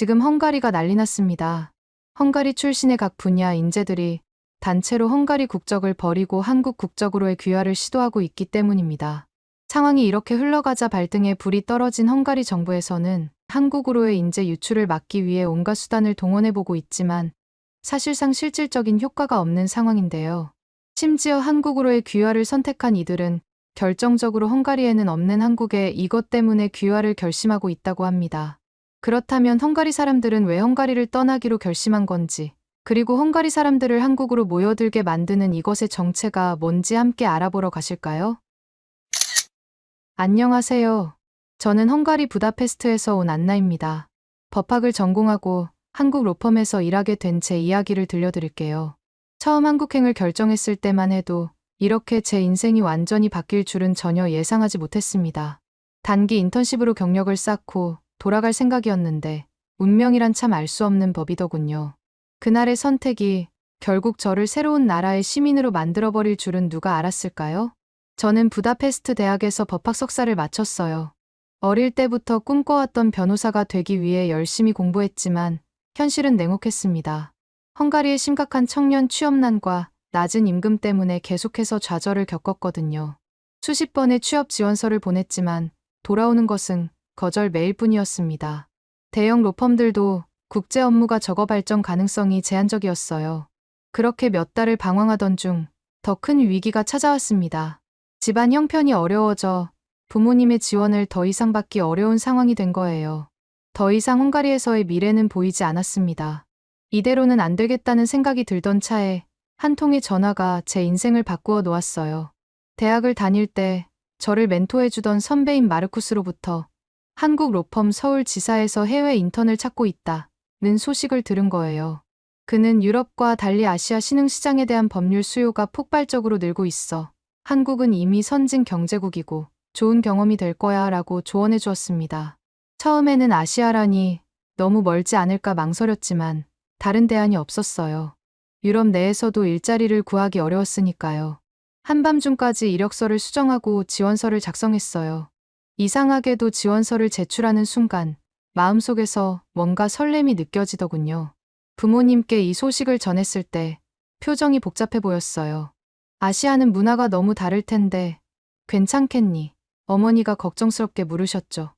지금 헝가리가 난리 났습니다. 헝가리 출신의 각 분야 인재들이 단체로 헝가리 국적을 버리고 한국 국적으로의 귀화를 시도하고 있기 때문입니다. 상황이 이렇게 흘러가자 발등에 불이 떨어진 헝가리 정부에서는 한국으로의 인재 유출을 막기 위해 온갖 수단을 동원해보고 있지만 사실상 실질적인 효과가 없는 상황인데요. 심지어 한국으로의 귀화를 선택한 이들은 결정적으로 헝가리에는 없는 한국에 이것 때문에 귀화를 결심하고 있다고 합니다. 그렇다면 헝가리 사람들은 왜 헝가리를 떠나기로 결심한 건지, 그리고 헝가리 사람들을 한국으로 모여들게 만드는 이것의 정체가 뭔지 함께 알아보러 가실까요? 안녕하세요. 저는 헝가리 부다페스트에서 온 안나입니다. 법학을 전공하고 한국 로펌에서 일하게 된 제 이야기를 들려드릴게요. 처음 한국행을 결정했을 때만 해도 이렇게 제 인생이 완전히 바뀔 줄은 전혀 예상하지 못했습니다. 단기 인턴십으로 경력을 쌓고 돌아갈 생각이었는데 운명이란 참 알 수 없는 법이더군요. 그날의 선택이 결국 저를 새로운 나라의 시민으로 만들어버릴 줄은 누가 알았을까요? 저는 부다페스트 대학에서 법학 석사를 마쳤어요. 어릴 때부터 꿈꿔왔던 변호사가 되기 위해 열심히 공부했지만 현실은 냉혹했습니다. 헝가리의 심각한 청년 취업난과 낮은 임금 때문에 계속해서 좌절을 겪었거든요. 수십 번의 취업 지원서를 보냈지만 돌아오는 것은 거절 메일뿐이었습니다. 대형 로펌들도 국제 업무가 적어 발전 가능성이 제한적이었어요. 그렇게 몇 달을 방황하던 중 더 큰 위기가 찾아왔습니다. 집안 형편이 어려워져 부모님의 지원을 더 이상 받기 어려운 상황이 된 거예요. 더 이상 헝가리에서의 미래는 보이지 않았습니다. 이대로는 안 되겠다는 생각이 들던 차에 한 통의 전화가 제 인생을 바꾸어 놓았어요. 대학을 다닐 때 저를 멘토해주던 선배인 마르쿠스로부터 한국 로펌 서울지사에서 해외 인턴을 찾고 있다는 소식을 들은 거예요. 그는 유럽과 달리 아시아 신흥시장에 대한 법률 수요가 폭발적으로 늘고 있어 한국은 이미 선진 경제국이고 좋은 경험이 될 거야 라고 조언해 주었습니다. 처음에는 아시아라니 너무 멀지 않을까 망설였지만 다른 대안이 없었어요. 유럽 내에서도 일자리를 구하기 어려웠으니까요. 한밤중까지 이력서를 수정하고 지원서를 작성했어요. 이상하게도 지원서를 제출하는 순간 마음속에서 뭔가 설렘이 느껴지더군요. 부모님께 이 소식을 전했을 때 표정이 복잡해 보였어요. 아시아는 문화가 너무 다를 텐데 괜찮겠니? 어머니가 걱정스럽게 물으셨죠.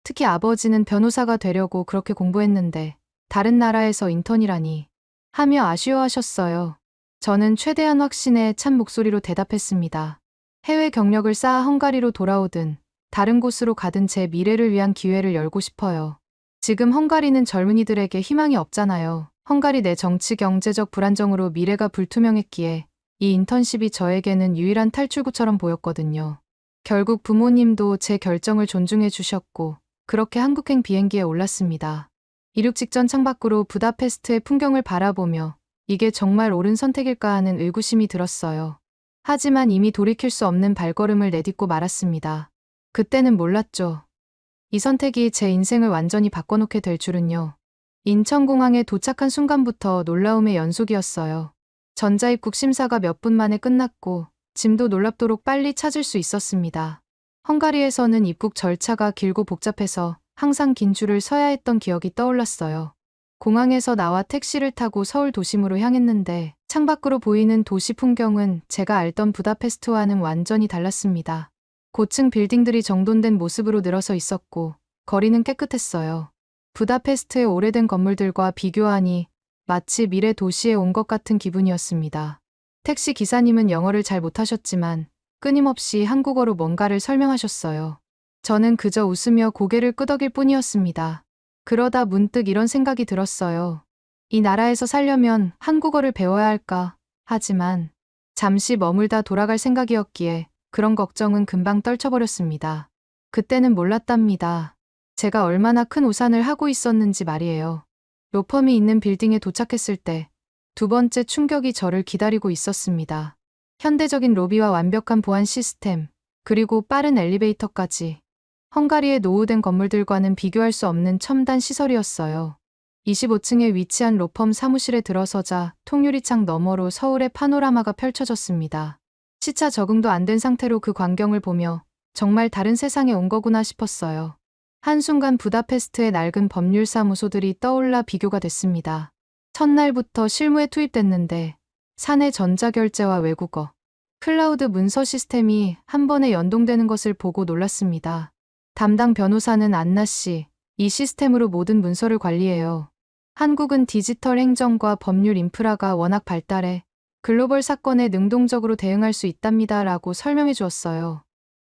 특히 아버지는 변호사가 되려고 그렇게 공부했는데 다른 나라에서 인턴이라니 하며 아쉬워하셨어요. 저는 최대한 확신에 찬 목소리로 대답했습니다. 해외 경력을 쌓아 헝가리로 돌아오든 다른 곳으로 가든 제 미래를 위한 기회를 열고 싶어요. 지금 헝가리는 젊은이들에게 희망이 없잖아요. 헝가리 내 정치 경제적 불안정으로 미래가 불투명했기에 이 인턴십이 저에게는 유일한 탈출구처럼 보였거든요. 결국 부모님도 제 결정을 존중해 주셨고 그렇게 한국행 비행기에 올랐습니다. 이륙 직전 창밖으로 부다페스트의 풍경을 바라보며 이게 정말 옳은 선택일까 하는 의구심이 들었어요. 하지만 이미 돌이킬 수 없는 발걸음을 내딛고 말았습니다. 그때는 몰랐죠. 이 선택이 제 인생을 완전히 바꿔놓게 될 줄은요. 인천공항에 도착한 순간부터 놀라움의 연속이었어요. 전자입국 심사가 몇 분 만에 끝났고 짐도 놀랍도록 빨리 찾을 수 있었습니다. 헝가리에서는 입국 절차가 길고 복잡해서 항상 긴 줄을 서야 했던 기억이 떠올랐어요. 공항에서 나와 택시를 타고 서울 도심으로 향했는데 창밖으로 보이는 도시 풍경은 제가 알던 부다페스트와는 완전히 달랐습니다. 고층 빌딩들이 정돈된 모습으로 늘어서 있었고 거리는 깨끗했어요. 부다페스트의 오래된 건물들과 비교하니 마치 미래 도시에 온 것 같은 기분이었습니다. 택시 기사님은 영어를 잘 못하셨지만 끊임없이 한국어로 뭔가를 설명하셨어요. 저는 그저 웃으며 고개를 끄덕일 뿐이었습니다. 그러다 문득 이런 생각이 들었어요. 이 나라에서 살려면 한국어를 배워야 할까? 하지만 잠시 머물다 돌아갈 생각이었기에 그런 걱정은 금방 떨쳐버렸습니다. 그때는 몰랐답니다. 제가 얼마나 큰 우산을 하고 있었는지 말이에요. 로펌이 있는 빌딩에 도착했을 때 두 번째 충격이 저를 기다리고 있었습니다. 현대적인 로비와 완벽한 보안 시스템, 그리고 빠른 엘리베이터까지. 헝가리의 노후된 건물들과는 비교할 수 없는 첨단 시설이었어요. 25층에 위치한 로펌 사무실에 들어서자 통유리창 너머로 서울의 파노라마가 펼쳐졌습니다. 시차 적응도 안 된 상태로 그 광경을 보며 정말 다른 세상에 온 거구나 싶었어요. 한순간 부다페스트의 낡은 법률사무소들이 떠올라 비교가 됐습니다. 첫날부터 실무에 투입됐는데 사내 전자결제와 외국어, 클라우드 문서 시스템이 한 번에 연동되는 것을 보고 놀랐습니다. 담당 변호사는 안나 씨, 이 시스템으로 모든 문서를 관리해요. 한국은 디지털 행정과 법률 인프라가 워낙 발달해 글로벌 사건에 능동적으로 대응할 수 있답니다. 라고 설명해 주었어요.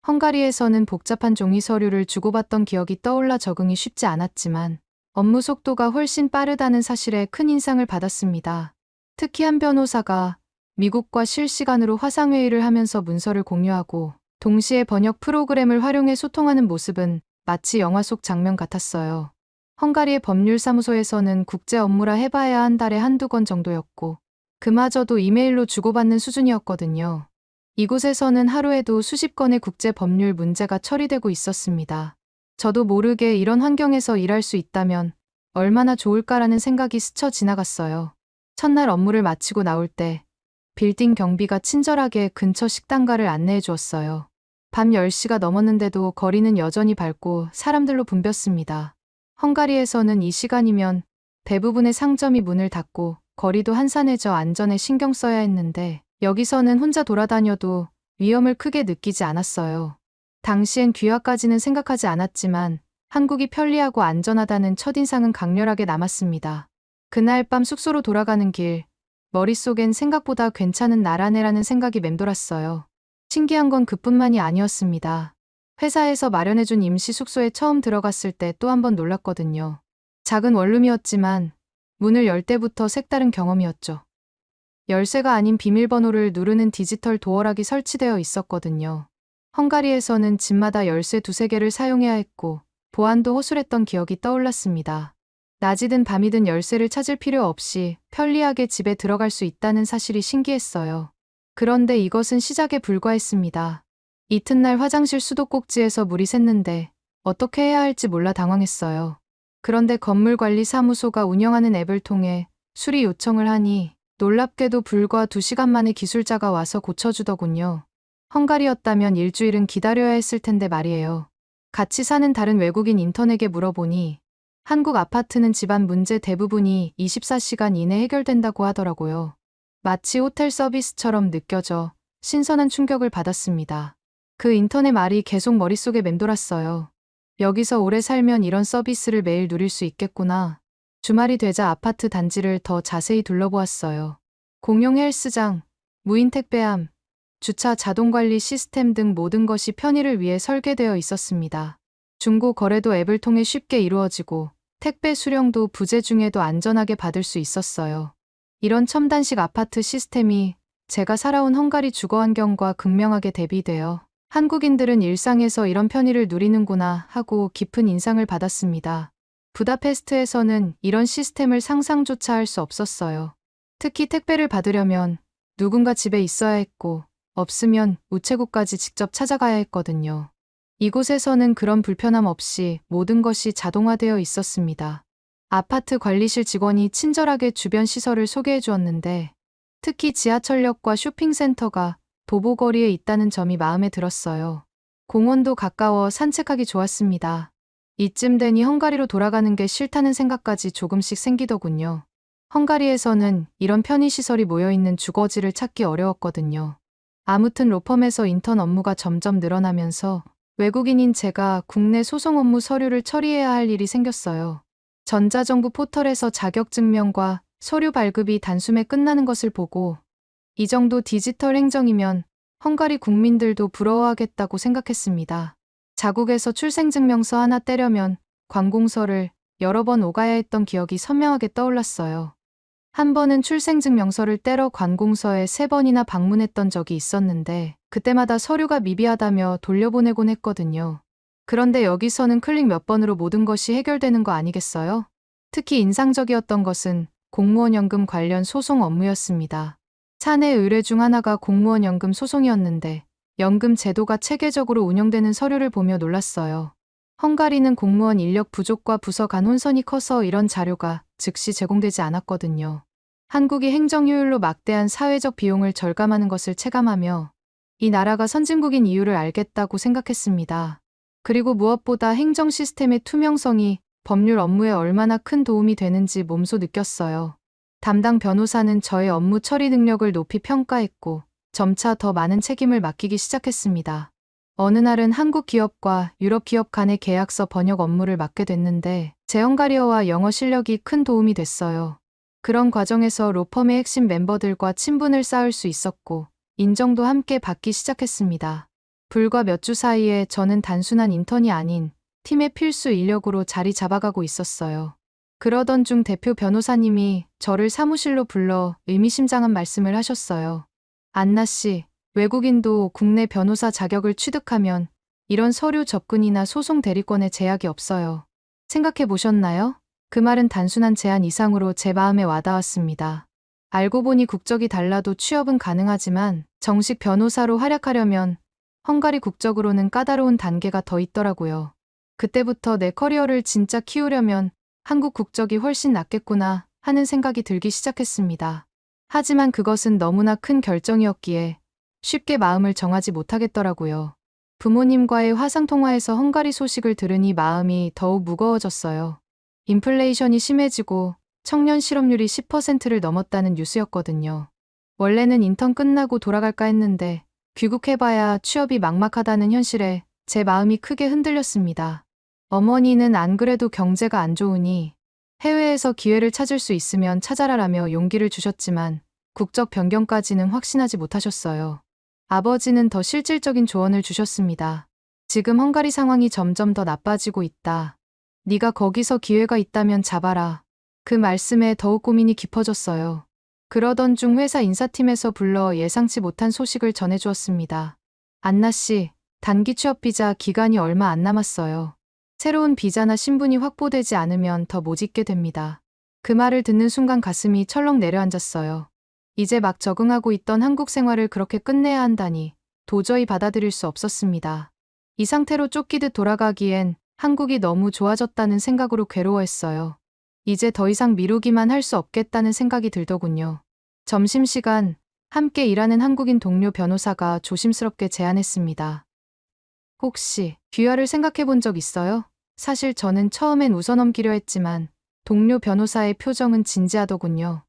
헝가리에서는 복잡한 종이 서류를 주고받던 기억이 떠올라 적응이 쉽지 않았지만 업무 속도가 훨씬 빠르다는 사실에 큰 인상을 받았습니다. 특히 한 변호사가 미국과 실시간으로 화상회의를 하면서 문서를 공유하고 동시에 번역 프로그램을 활용해 소통하는 모습은 마치 영화 속 장면 같았어요. 헝가리의 법률사무소에서는 국제 업무라 해봐야 한 달에 한두 건 정도였고 그마저도 이메일로 주고받는 수준이었거든요. 이곳에서는 하루에도 수십 건의 국제 법률 문제가 처리되고 있었습니다. 저도 모르게 이런 환경에서 일할 수 있다면 얼마나 좋을까라는 생각이 스쳐 지나갔어요. 첫날 업무를 마치고 나올 때 빌딩 경비가 친절하게 근처 식당가를 안내해 주었어요. 밤 10시가 넘었는데도 거리는 여전히 밝고 사람들로 붐볐습니다. 헝가리에서는 이 시간이면 대부분의 상점이 문을 닫고 거리도 한산해져 안전에 신경 써야 했는데 여기서는 혼자 돌아다녀도 위험을 크게 느끼지 않았어요. 당시엔 귀화까지는 생각하지 않았지만 한국이 편리하고 안전하다는 첫인상은 강렬하게 남았습니다. 그날 밤 숙소로 돌아가는 길, 머릿속엔 생각보다 괜찮은 나라네라는 생각이 맴돌았어요. 신기한 건 그뿐만이 아니었습니다. 회사에서 마련해준 임시 숙소에 처음 들어갔을 때 또 한 번 놀랐거든요. 작은 원룸이었지만 문을 열 때부터 색다른 경험이었죠. 열쇠가 아닌 비밀번호를 누르는 디지털 도어락이 설치되어 있었거든요. 헝가리에서는 집마다 열쇠 두세 개를 사용해야 했고 보안도 허술했던 기억이 떠올랐습니다. 낮이든 밤이든 열쇠를 찾을 필요 없이 편리하게 집에 들어갈 수 있다는 사실이 신기했어요. 그런데 이것은 시작에 불과했습니다. 이튿날 화장실 수도꼭지에서 물이 샜는데 어떻게 해야 할지 몰라 당황했어요. 그런데 건물관리사무소가 운영하는 앱을 통해 수리 요청을 하니 놀랍게도 불과 2시간 만에 기술자가 와서 고쳐주더군요. 헝가리였다면 일주일은 기다려야 했을 텐데 말이에요. 같이 사는 다른 외국인 인턴에게 물어보니 한국 아파트는 집안 문제 대부분이 24시간 이내 해결된다고 하더라고요. 마치 호텔 서비스처럼 느껴져 신선한 충격을 받았습니다. 그 인턴의 말이 계속 머릿속에 맴돌았어요. 여기서 오래 살면 이런 서비스를 매일 누릴 수 있겠구나. 주말이 되자 아파트 단지를 더 자세히 둘러보았어요. 공용 헬스장, 무인 택배함, 주차 자동관리 시스템 등 모든 것이 편의를 위해 설계되어 있었습니다. 중고 거래도 앱을 통해 쉽게 이루어지고 택배 수령도 부재 중에도 안전하게 받을 수 있었어요. 이런 첨단식 아파트 시스템이 제가 살아온 헝가리 주거 환경과 극명하게 대비되어 한국인들은 일상에서 이런 편의를 누리는구나 하고 깊은 인상을 받았습니다. 부다페스트에서는 이런 시스템을 상상조차 할 수 없었어요. 특히 택배를 받으려면 누군가 집에 있어야 했고 없으면 우체국까지 직접 찾아가야 했거든요. 이곳에서는 그런 불편함 없이 모든 것이 자동화되어 있었습니다. 아파트 관리실 직원이 친절하게 주변 시설을 소개해 주었는데 특히 지하철역과 쇼핑센터가 도보거리에 있다는 점이 마음에 들었어요. 공원도 가까워 산책하기 좋았습니다. 이쯤 되니 헝가리로 돌아가는 게 싫다는 생각까지 조금씩 생기더군요. 헝가리에서는 이런 편의시설이 모여있는 주거지를 찾기 어려웠거든요. 아무튼 로펌에서 인턴 업무가 점점 늘어나면서 외국인인 제가 국내 소송 업무 서류를 처리해야 할 일이 생겼어요. 전자정부 포털에서 자격증명과 서류 발급이 단숨에 끝나는 것을 보고 이 정도 디지털 행정이면 헝가리 국민들도 부러워하겠다고 생각했습니다. 자국에서 출생증명서 하나 떼려면 관공서를 여러 번 오가야 했던 기억이 선명하게 떠올랐어요. 한 번은 출생증명서를 떼러 관공서에 3번이나 방문했던 적이 있었는데 그때마다 서류가 미비하다며 돌려보내곤 했거든요. 그런데 여기서는 클릭 몇 번으로 모든 것이 해결되는 거 아니겠어요? 특히 인상적이었던 것은 공무원 연금 관련 소송 업무였습니다. 사내 의뢰 중 하나가 공무원 연금 소송이었는데 연금 제도가 체계적으로 운영되는 서류를 보며 놀랐어요. 헝가리는 공무원 인력 부족과 부서 간 혼선이 커서 이런 자료가 즉시 제공되지 않았거든요. 한국이 행정 효율로 막대한 사회적 비용을 절감하는 것을 체감하며 이 나라가 선진국인 이유를 알겠다고 생각했습니다. 그리고 무엇보다 행정 시스템의 투명성이 법률 업무에 얼마나 큰 도움이 되는지 몸소 느꼈어요. 담당 변호사는 저의 업무 처리 능력을 높이 평가했고 점차 더 많은 책임을 맡기기 시작했습니다. 어느 날은 한국 기업과 유럽 기업 간의 계약서 번역 업무를 맡게 됐는데 제 헝가리어와 영어 실력이 큰 도움이 됐어요. 그런 과정에서 로펌의 핵심 멤버들과 친분을 쌓을 수 있었고 인정도 함께 받기 시작했습니다. 불과 몇 주 사이에 저는 단순한 인턴이 아닌 팀의 필수 인력으로 자리 잡아가고 있었어요. 그러던 중 대표 변호사님이 저를 사무실로 불러 의미심장한 말씀을 하셨어요. 안나 씨, 외국인도 국내 변호사 자격을 취득하면 이런 서류 접근이나 소송 대리권에 제약이 없어요. 생각해 보셨나요? 그 말은 단순한 제안 이상으로 제 마음에 와닿았습니다. 알고 보니 국적이 달라도 취업은 가능하지만 정식 변호사로 활약하려면 헝가리 국적으로는 까다로운 단계가 더 있더라고요. 그때부터 내 커리어를 진짜 키우려면 한국 국적이 훨씬 낫겠구나 하는 생각이 들기 시작했습니다. 하지만 그것은 너무나 큰 결정이었기에 쉽게 마음을 정하지 못하겠더라고요. 부모님과의 화상통화에서 헝가리 소식을 들으니 마음이 더욱 무거워졌어요. 인플레이션이 심해지고 청년 실업률이 10%를 넘었다는 뉴스였거든요. 원래는 인턴 끝나고 돌아갈까 했는데 귀국해봐야 취업이 막막하다는 현실에 제 마음이 크게 흔들렸습니다. 어머니는 안 그래도 경제가 안 좋으니 해외에서 기회를 찾을 수 있으면 찾아라라며 용기를 주셨지만 국적 변경까지는 확신하지 못하셨어요. 아버지는 더 실질적인 조언을 주셨습니다. 지금 헝가리 상황이 점점 더 나빠지고 있다. 네가 거기서 기회가 있다면 잡아라. 그 말씀에 더욱 고민이 깊어졌어요. 그러던 중 회사 인사팀에서 불러 예상치 못한 소식을 전해주었습니다. 안나 씨, 단기 취업 비자 기간이 얼마 안 남았어요. 새로운 비자나 신분이 확보되지 않으면 더 못 있게 됩니다. 그 말을 듣는 순간 가슴이 철렁 내려앉았어요. 이제 막 적응하고 있던 한국 생활을 그렇게 끝내야 한다니 도저히 받아들일 수 없었습니다. 이 상태로 쫓기듯 돌아가기엔 한국이 너무 좋아졌다는 생각으로 괴로워했어요. 이제 더 이상 미루기만 할 수 없겠다는 생각이 들더군요. 점심시간, 함께 일하는 한국인 동료 변호사가 조심스럽게 제안했습니다. 혹시 귀화를 생각해 본 적 있어요? 사실 저는 처음엔 웃어넘기려 했지만 동료 변호사의 표정은 진지하더군요.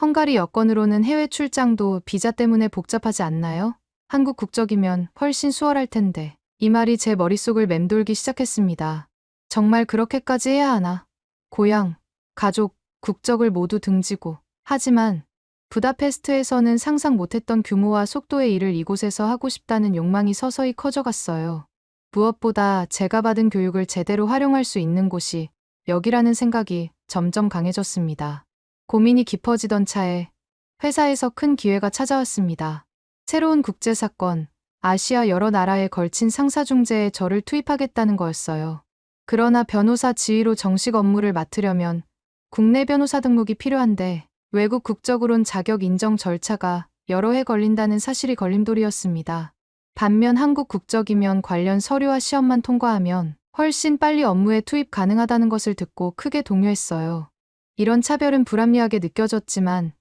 헝가리 여권으로는 해외 출장도 비자 때문에 복잡하지 않나요? 한국 국적이면 훨씬 수월할 텐데. 이 말이 제 머릿속을 맴돌기 시작했습니다. 정말 그렇게까지 해야 하나? 고향, 가족, 국적을 모두 등지고. 하지만 부다페스트에서는 상상 못했던 규모와 속도의 일을 이곳에서 하고 싶다는 욕망이 서서히 커져갔어요. 무엇보다 제가 받은 교육을 제대로 활용할 수 있는 곳이 여기라는 생각이 점점 강해졌습니다. 고민이 깊어지던 차에 회사에서 큰 기회가 찾아왔습니다. 새로운 국제사건, 아시아 여러 나라에 걸친 상사중재에 저를 투입하겠다는 거였어요. 그러나 변호사 지위로 정식 업무를 맡으려면 국내 변호사 등록이 필요한데 외국 국적으론 자격 인정 절차가 여러 해 걸린다는 사실이 걸림돌이었습니다. 반면 한국 국적이면 관련 서류와 시험만 통과하면 훨씬 빨리 업무에 투입 가능하다는 것을 듣고 크게 동요했어요. 이런 차별은 불합리하게 느껴졌지만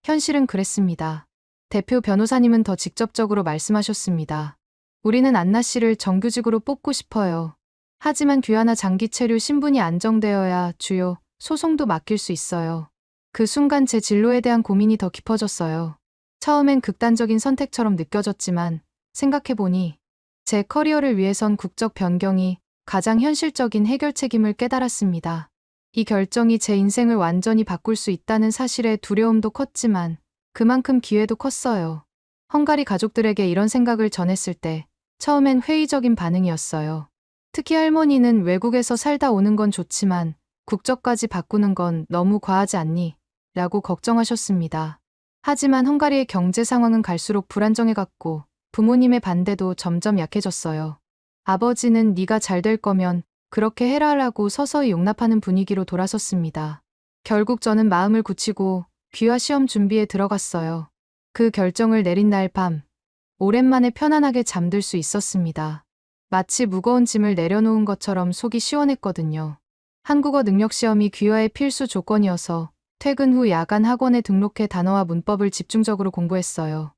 현실은 그랬습니다. 대표 변호사님은 더 직접적으로 말씀하셨습니다. 우리는 안나 씨를 정규직으로 뽑고 싶어요. 하지만 귀화나 장기 체류 신분이 안정되어야 주요 소송도 맡길 수 있어요. 그 순간 제 진로에 대한 고민이 더 깊어졌어요. 처음엔 극단적인 선택처럼 느껴졌지만 생각해보니 제 커리어를 위해선 국적 변경이 가장 현실적인 해결책임을 깨달았습니다. 이 결정이 제 인생을 완전히 바꿀 수 있다는 사실에 두려움도 컸지만 그만큼 기회도 컸어요. 헝가리 가족들에게 이런 생각을 전했을 때 처음엔 회의적인 반응이었어요. 특히 할머니는 외국에서 살다 오는 건 좋지만 국적까지 바꾸는 건 너무 과하지 않니? 라고 걱정하셨습니다. 하지만 헝가리의 경제 상황은 갈수록 불안정해갔고 부모님의 반대도 점점 약해졌어요. 아버지는 네가 잘 될 거면 그렇게 해라라고 서서히 용납하는 분위기로 돌아섰습니다. 결국 저는 마음을 굳히고 귀화 시험 준비에 들어갔어요. 그 결정을 내린 날 밤, 오랜만에 편안하게 잠들 수 있었습니다. 마치 무거운 짐을 내려놓은 것처럼 속이 시원했거든요. 한국어 능력 시험이 귀화의 필수 조건이어서 퇴근 후 야간 학원에 등록해 단어와 문법을 집중적으로 공부했어요.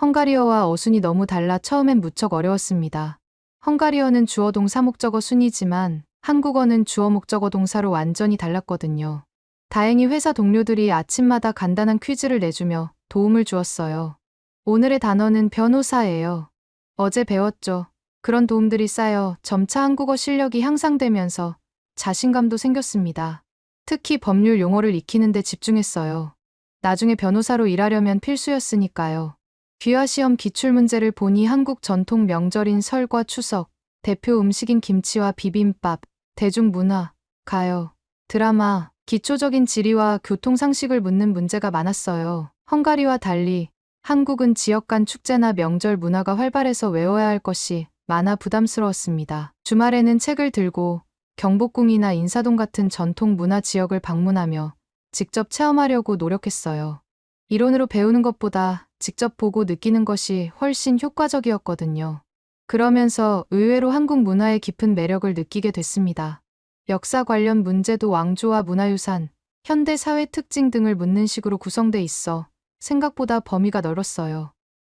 헝가리어와 어순이 너무 달라 처음엔 무척 어려웠습니다. 헝가리어는 주어 동사 목적어 순이지만 한국어는 주어 목적어 동사로 완전히 달랐거든요. 다행히 회사 동료들이 아침마다 간단한 퀴즈를 내주며 도움을 주었어요. 오늘의 단어는 변호사예요. 어제 배웠죠. 그런 도움들이 쌓여 점차 한국어 실력이 향상되면서 자신감도 생겼습니다. 특히 법률 용어를 익히는 데 집중했어요. 나중에 변호사로 일하려면 필수였으니까요. 귀화시험 기출문제를 보니 한국 전통 명절인 설과 추석, 대표 음식인 김치와 비빔밥, 대중문화, 가요, 드라마, 기초적인 지리와 교통상식을 묻는 문제가 많았어요. 헝가리와 달리 한국은 지역 간 축제나 명절 문화가 활발해서 외워야 할 것이 많아 부담스러웠습니다. 주말에는 책을 들고 경복궁이나 인사동 같은 전통 문화 지역을 방문하며 직접 체험하려고 노력했어요. 이론으로 배우는 것보다 직접 보고 느끼는 것이 훨씬 효과적이었거든요. 그러면서 의외로 한국 문화의 깊은 매력을 느끼게 됐습니다. 역사 관련 문제도 왕조와 문화유산, 현대 사회 특징 등을 묻는 식으로 구성돼 있어 생각보다 범위가 넓었어요.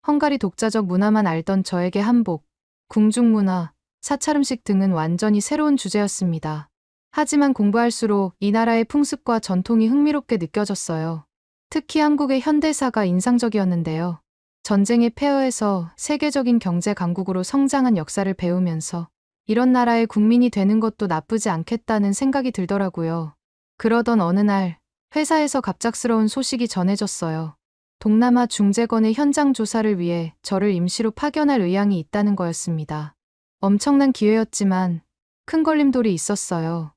헝가리 독자적 문화만 알던 저에게 한복, 궁중문화, 사찰음식 등은 완전히 새로운 주제였습니다. 하지만 공부할수록 이 나라의 풍습과 전통이 흥미롭게 느껴졌어요. 특히 한국의 현대사가 인상적이었는데요. 전쟁의 폐허에서 세계적인 경제 강국으로 성장한 역사를 배우면서 이런 나라의 국민이 되는 것도 나쁘지 않겠다는 생각이 들더라고요. 그러던 어느 날 회사에서 갑작스러운 소식이 전해졌어요. 동남아 중재권의 현장 조사를 위해 저를 임시로 파견할 의향이 있다는 거였습니다. 엄청난 기회였지만 큰 걸림돌이 있었어요.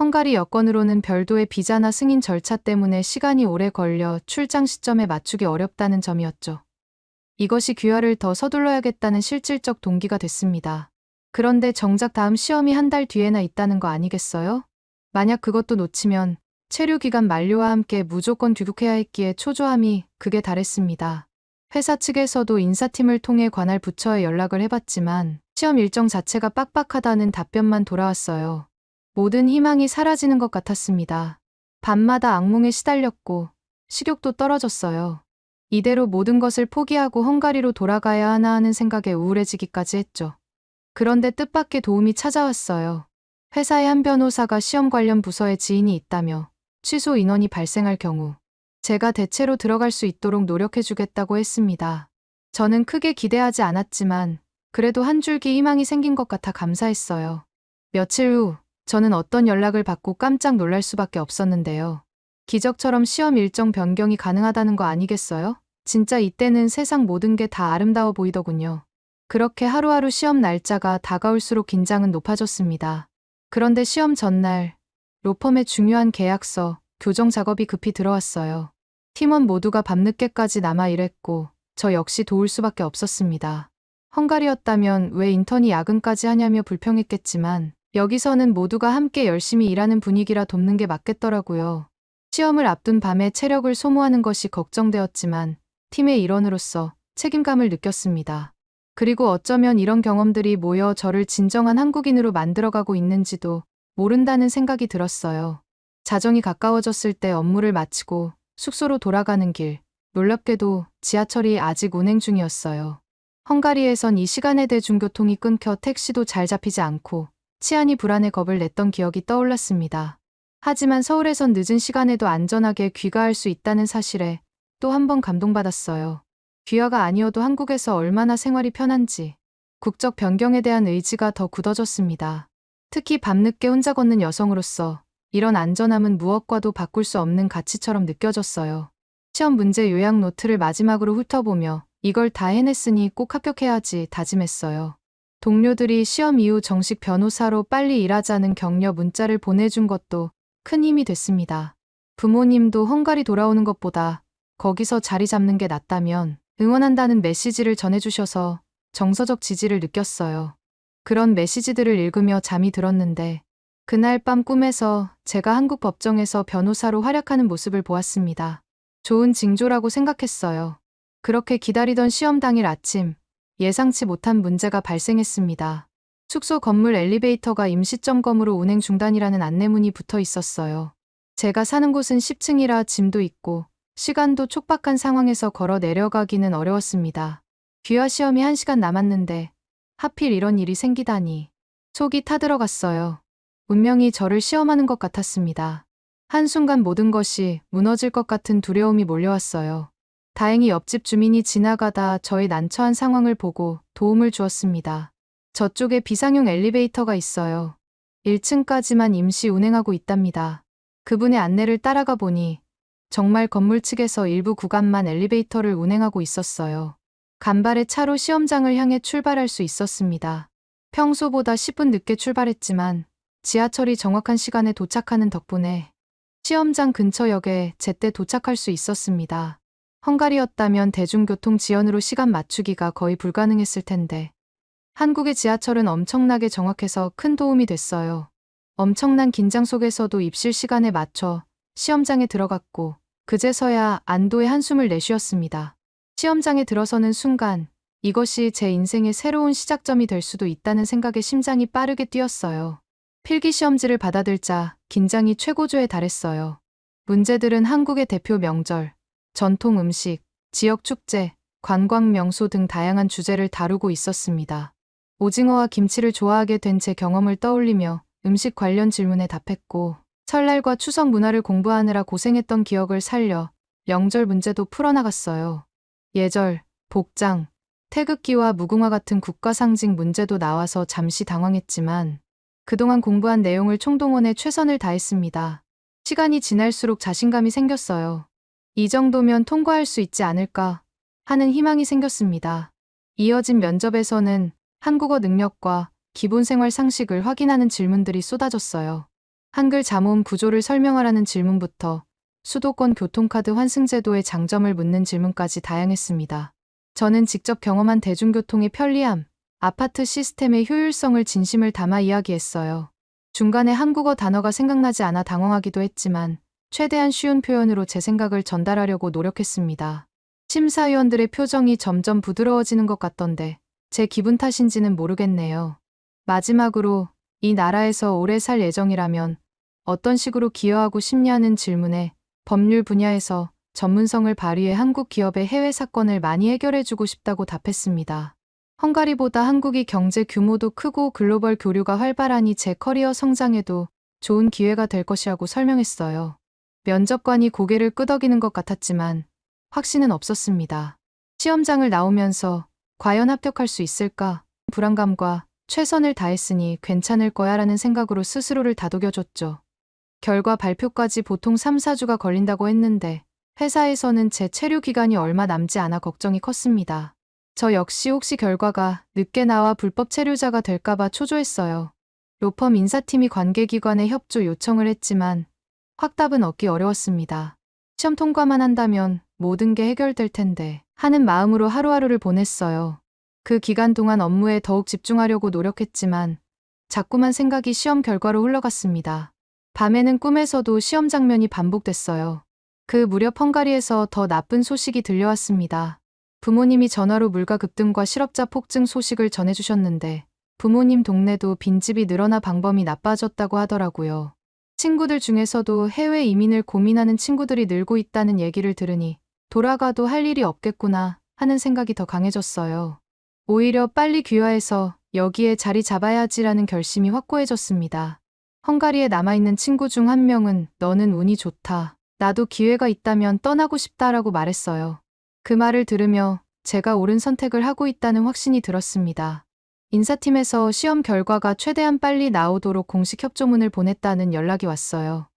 헝가리 여권으로는 별도의 비자나 승인 절차 때문에 시간이 오래 걸려 출장 시점에 맞추기 어렵다는 점이었죠. 이것이 귀화를 더 서둘러야겠다는 실질적 동기가 됐습니다. 그런데 정작 다음 시험이 한 달 뒤에나 있다는 거 아니겠어요? 만약 그것도 놓치면 체류 기간 만료와 함께 무조건 귀국해야 했기에 초조함이 극에 달했습니다. 회사 측에서도 인사팀을 통해 관할 부처에 연락을 해봤지만 시험 일정 자체가 빡빡하다는 답변만 돌아왔어요. 모든 희망이 사라지는 것 같았습니다. 밤마다 악몽에 시달렸고 식욕도 떨어졌어요. 이대로 모든 것을 포기하고 헝가리로 돌아가야 하나 하는 생각에 우울해지기까지 했죠. 그런데 뜻밖의 도움이 찾아왔어요. 회사의 한 변호사가 시험 관련 부서에 지인이 있다며 취소 인원이 발생할 경우 제가 대체로 들어갈 수 있도록 노력해주겠다고 했습니다. 저는 크게 기대하지 않았지만 그래도 한 줄기 희망이 생긴 것 같아 감사했어요. 며칠 후 저는 어떤 연락을 받고 깜짝 놀랄 수밖에 없었는데요. 기적처럼 시험 일정 변경이 가능하다는 거 아니겠어요? 진짜 이때는 세상 모든 게 다 아름다워 보이더군요. 그렇게 하루하루 시험 날짜가 다가올수록 긴장은 높아졌습니다. 그런데 시험 전날 로펌의 중요한 계약서, 교정 작업이 급히 들어왔어요. 팀원 모두가 밤늦게까지 남아 일했고 저 역시 도울 수밖에 없었습니다. 헝가리였다면 왜 인턴이 야근까지 하냐며 불평했겠지만 여기서는 모두가 함께 열심히 일하는 분위기라 돕는 게 맞겠더라고요. 시험을 앞둔 밤에 체력을 소모하는 것이 걱정되었지만 팀의 일원으로서 책임감을 느꼈습니다. 그리고 어쩌면 이런 경험들이 모여 저를 진정한 한국인으로 만들어가고 있는지도 모른다는 생각이 들었어요. 자정이 가까워졌을 때 업무를 마치고 숙소로 돌아가는 길, 놀랍게도 지하철이 아직 운행 중이었어요. 헝가리에선 이 시간에 대중교통이 끊겨 택시도 잘 잡히지 않고 치안이 불안해 겁을 냈던 기억이 떠올랐습니다. 하지만 서울에선 늦은 시간에도 안전하게 귀가할 수 있다는 사실에 또 한 번 감동받았어요. 귀화가 아니어도 한국에서 얼마나 생활이 편한지 국적 변경에 대한 의지가 더 굳어졌습니다. 특히 밤늦게 혼자 걷는 여성으로서 이런 안전함은 무엇과도 바꿀 수 없는 가치처럼 느껴졌어요. 시험 문제 요약 노트를 마지막으로 훑어보며 이걸 다 해냈으니 꼭 합격해야지 다짐했어요. 동료들이 시험 이후 정식 변호사로 빨리 일하자는 격려 문자를 보내준 것도 큰 힘이 됐습니다. 부모님도 헝가리 돌아오는 것보다 거기서 자리 잡는 게 낫다면 응원한다는 메시지를 전해주셔서 정서적 지지를 느꼈어요. 그런 메시지들을 읽으며 잠이 들었는데 그날 밤 꿈에서 제가 한국 법정에서 변호사로 활약하는 모습을 보았습니다. 좋은 징조라고 생각했어요. 그렇게 기다리던 시험 당일 아침, 예상치 못한 문제가 발생했습니다. 숙소 건물 엘리베이터가 임시점검으로 운행 중단이라는 안내문이 붙어 있었어요. 제가 사는 곳은 10층이라 짐도 있고 시간도 촉박한 상황에서 걸어 내려가기는 어려웠습니다. 귀화 시험이 1시간 남았는데 하필 이런 일이 생기다니. 속이 타들어갔어요. 운명이 저를 시험하는 것 같았습니다. 한순간 모든 것이 무너질 것 같은 두려움이 몰려왔어요. 다행히 옆집 주민이 지나가다 저의 난처한 상황을 보고 도움을 주었습니다. 저쪽에 비상용 엘리베이터가 있어요. 1층까지만 임시 운행하고 있답니다. 그분의 안내를 따라가 보니 정말 건물 측에서 일부 구간만 엘리베이터를 운행하고 있었어요. 간발의 차로 시험장을 향해 출발할 수 있었습니다. 평소보다 10분 늦게 출발했지만 지하철이 정확한 시간에 도착하는 덕분에 시험장 근처역에 제때 도착할 수 있었습니다. 헝가리였다면 대중교통 지연으로 시간 맞추기가 거의 불가능했을 텐데 한국의 지하철은 엄청나게 정확해서 큰 도움이 됐어요. 엄청난 긴장 속에서도 입실 시간에 맞춰 시험장에 들어갔고 그제서야 안도의 한숨을 내쉬었습니다. 시험장에 들어서는 순간 이것이 제 인생의 새로운 시작점이 될 수도 있다는 생각에 심장이 빠르게 뛰었어요. 필기 시험지를 받아들자 긴장이 최고조에 달했어요. 문제들은 한국의 대표 명절, 전통 음식, 지역 축제, 관광 명소 등 다양한 주제를 다루고 있었습니다. 오징어와 김치를 좋아하게 된 제 경험을 떠올리며 음식 관련 질문에 답했고 설날과 추석 문화를 공부하느라 고생했던 기억을 살려 명절 문제도 풀어나갔어요. 예절, 복장, 태극기와 무궁화 같은 국가 상징 문제도 나와서 잠시 당황했지만 그동안 공부한 내용을 총동원해 최선을 다했습니다. 시간이 지날수록 자신감이 생겼어요. 이 정도면 통과할 수 있지 않을까 하는 희망이 생겼습니다. 이어진 면접에서는 한국어 능력과 기본 생활 상식을 확인하는 질문들이 쏟아졌어요. 한글 잠호음 구조를 설명하라는 질문부터 수도권 교통카드 환승제도의 장점을 묻는 질문까지 다양했습니다. 저는 직접 경험한 대중교통의 편리함, 아파트 시스템의 효율성을 진심을 담아 이야기했어요. 중간에 한국어 단어가 생각나지 않아 당황하기도 했지만 최대한 쉬운 표현으로 제 생각을 전달하려고 노력했습니다. 심사위원들의 표정이 점점 부드러워지는 것 같던데 제 기분 탓인지는 모르겠네요. 마지막으로 이 나라에서 오래 살 예정이라면 어떤 식으로 기여하고 싶냐는 질문에 법률 분야에서 전문성을 발휘해 한국 기업의 해외 사건을 많이 해결해주고 싶다고 답했습니다. 헝가리보다 한국이 경제 규모도 크고 글로벌 교류가 활발하니 제 커리어 성장에도 좋은 기회가 될 것이라고 설명했어요. 면접관이 고개를 끄덕이는 것 같았지만 확신은 없었습니다. 시험장을 나오면서 과연 합격할 수 있을까? 불안감과 최선을 다했으니 괜찮을 거야 라는 생각으로 스스로를 다독여줬죠. 결과 발표까지 보통 3, 4주가 걸린다고 했는데 회사에서는 제 체류 기간이 얼마 남지 않아 걱정이 컸습니다. 저 역시 혹시 결과가 늦게 나와 불법 체류자가 될까봐 초조했어요. 로펌 인사팀이 관계기관에 협조 요청을 했지만 확답은 얻기 어려웠습니다. 시험 통과만 한다면 모든 게 해결될 텐데 하는 마음으로 하루하루를 보냈어요. 그 기간 동안 업무에 더욱 집중하려고 노력했지만 자꾸만 생각이 시험 결과로 흘러갔습니다. 밤에는 꿈에서도 시험 장면이 반복됐어요. 그 무렵 헝가리에서 더 나쁜 소식이 들려왔습니다. 부모님이 전화로 물가 급등과 실업자 폭증 소식을 전해주셨는데 부모님 동네도 빈집이 늘어나 방범이 나빠졌다고 하더라고요. 친구들 중에서도 해외 이민을 고민하는 친구들이 늘고 있다는 얘기를 들으니 돌아가도 할 일이 없겠구나 하는 생각이 더 강해졌어요. 오히려 빨리 귀화해서 여기에 자리 잡아야지라는 결심이 확고해졌습니다. 헝가리에 남아있는 친구 중 한 명은 너는 운이 좋다. 나도 기회가 있다면 떠나고 싶다라고 말했어요. 그 말을 들으며 제가 옳은 선택을 하고 있다는 확신이 들었습니다. 인사팀에서 시험 결과가 최대한 빨리 나오도록 공식 협조문을 보냈다는 연락이 왔어요.